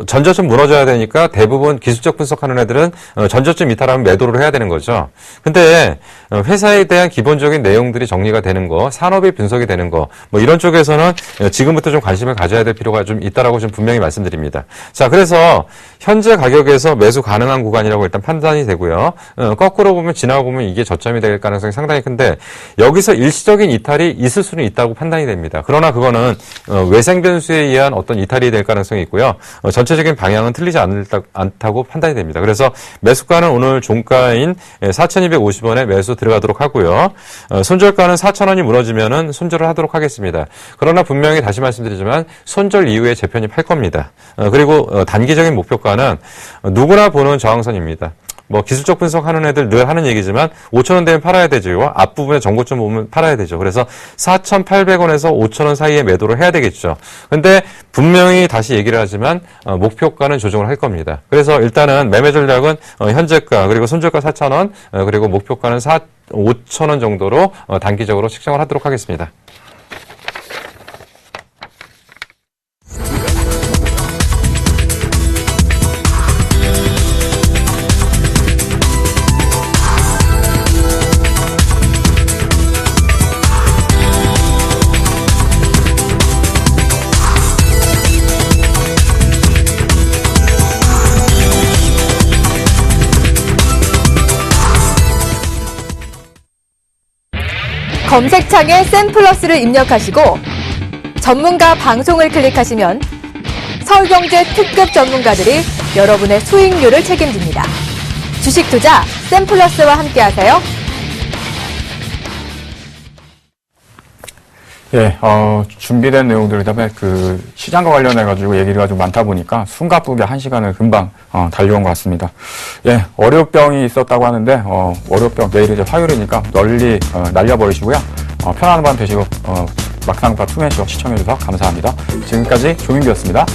전저점 무너져야 되니까 대부분 기술적 분석하는 애들은 전저점 이탈하면 매도를 해야 되는 거죠. 근데 회사에 대한 기본적인 내용들이 정리가 되는 거, 산업이 분석이 되는 거, 뭐 이런 쪽에서는 지금부터 좀 관심을 가져야 될 필요가 좀 있다라고 좀 분명히 말씀드립니다. 자, 그래서 현재 가격에서 매수 가능한 구간이라고 일단 판단이 되고요. 거꾸로 보면 지나고 보면 이게 저점이 될 가능성이 상당히 큰데 여기서 일시적인 이탈이 있을 수는 있다고 판단이 됩니다. 그러나 그거는 외생 변수에 의한 어떤 이탈이 될 가능성이 있고요. 전체적인 방향은 틀리지 않다고 판단이 됩니다. 그래서 매수가는 오늘 종가인 4,250원에 매수 들어가도록 하고요. 손절가는 4,000원이 무너지면은 손절을 하도록 하겠습니다. 그러나 분명히 다시 말씀드리지만 손절 이후에 재편입할 겁니다. 그리고 단기적인 목표가는 누구나 보는 저항선입니다. 뭐 기술적 분석하는 애들 늘 하는 얘기지만 5,000원 되면 팔아야 되죠. 앞부분에 정고점 보면 팔아야 되죠. 그래서 4,800원에서 5,000원 사이에 매도를 해야 되겠죠. 근데 분명히 다시 얘기를 하지만 목표가는 조정을 할 겁니다. 그래서 일단은 매매 전략은 현재가 그리고 손절가 4,000원 그리고 목표가는 5,000원 정도로 단기적으로 측정을 하도록 하겠습니다. 검색창에 샘플러스를 입력하시고 전문가 방송을 클릭하시면 서울경제 특급 전문가들이 여러분의 수익률을 책임집니다. 주식 투자 샘플러스와 함께하세요. 예, 준비된 내용들, 그다음에 그 시장과 관련해가지고 얘기가 좀 많다 보니까 숨가쁘게 1시간을 금방, 달려온 것 같습니다. 예, 월요병이 있었다고 하는데, 월요병, 내일 이제 화요일이니까 널리, 날려버리시고요. 편안한 밤 되시고, 막상과 투맨쇼 시청해주셔서 감사합니다. 지금까지 조민규였습니다.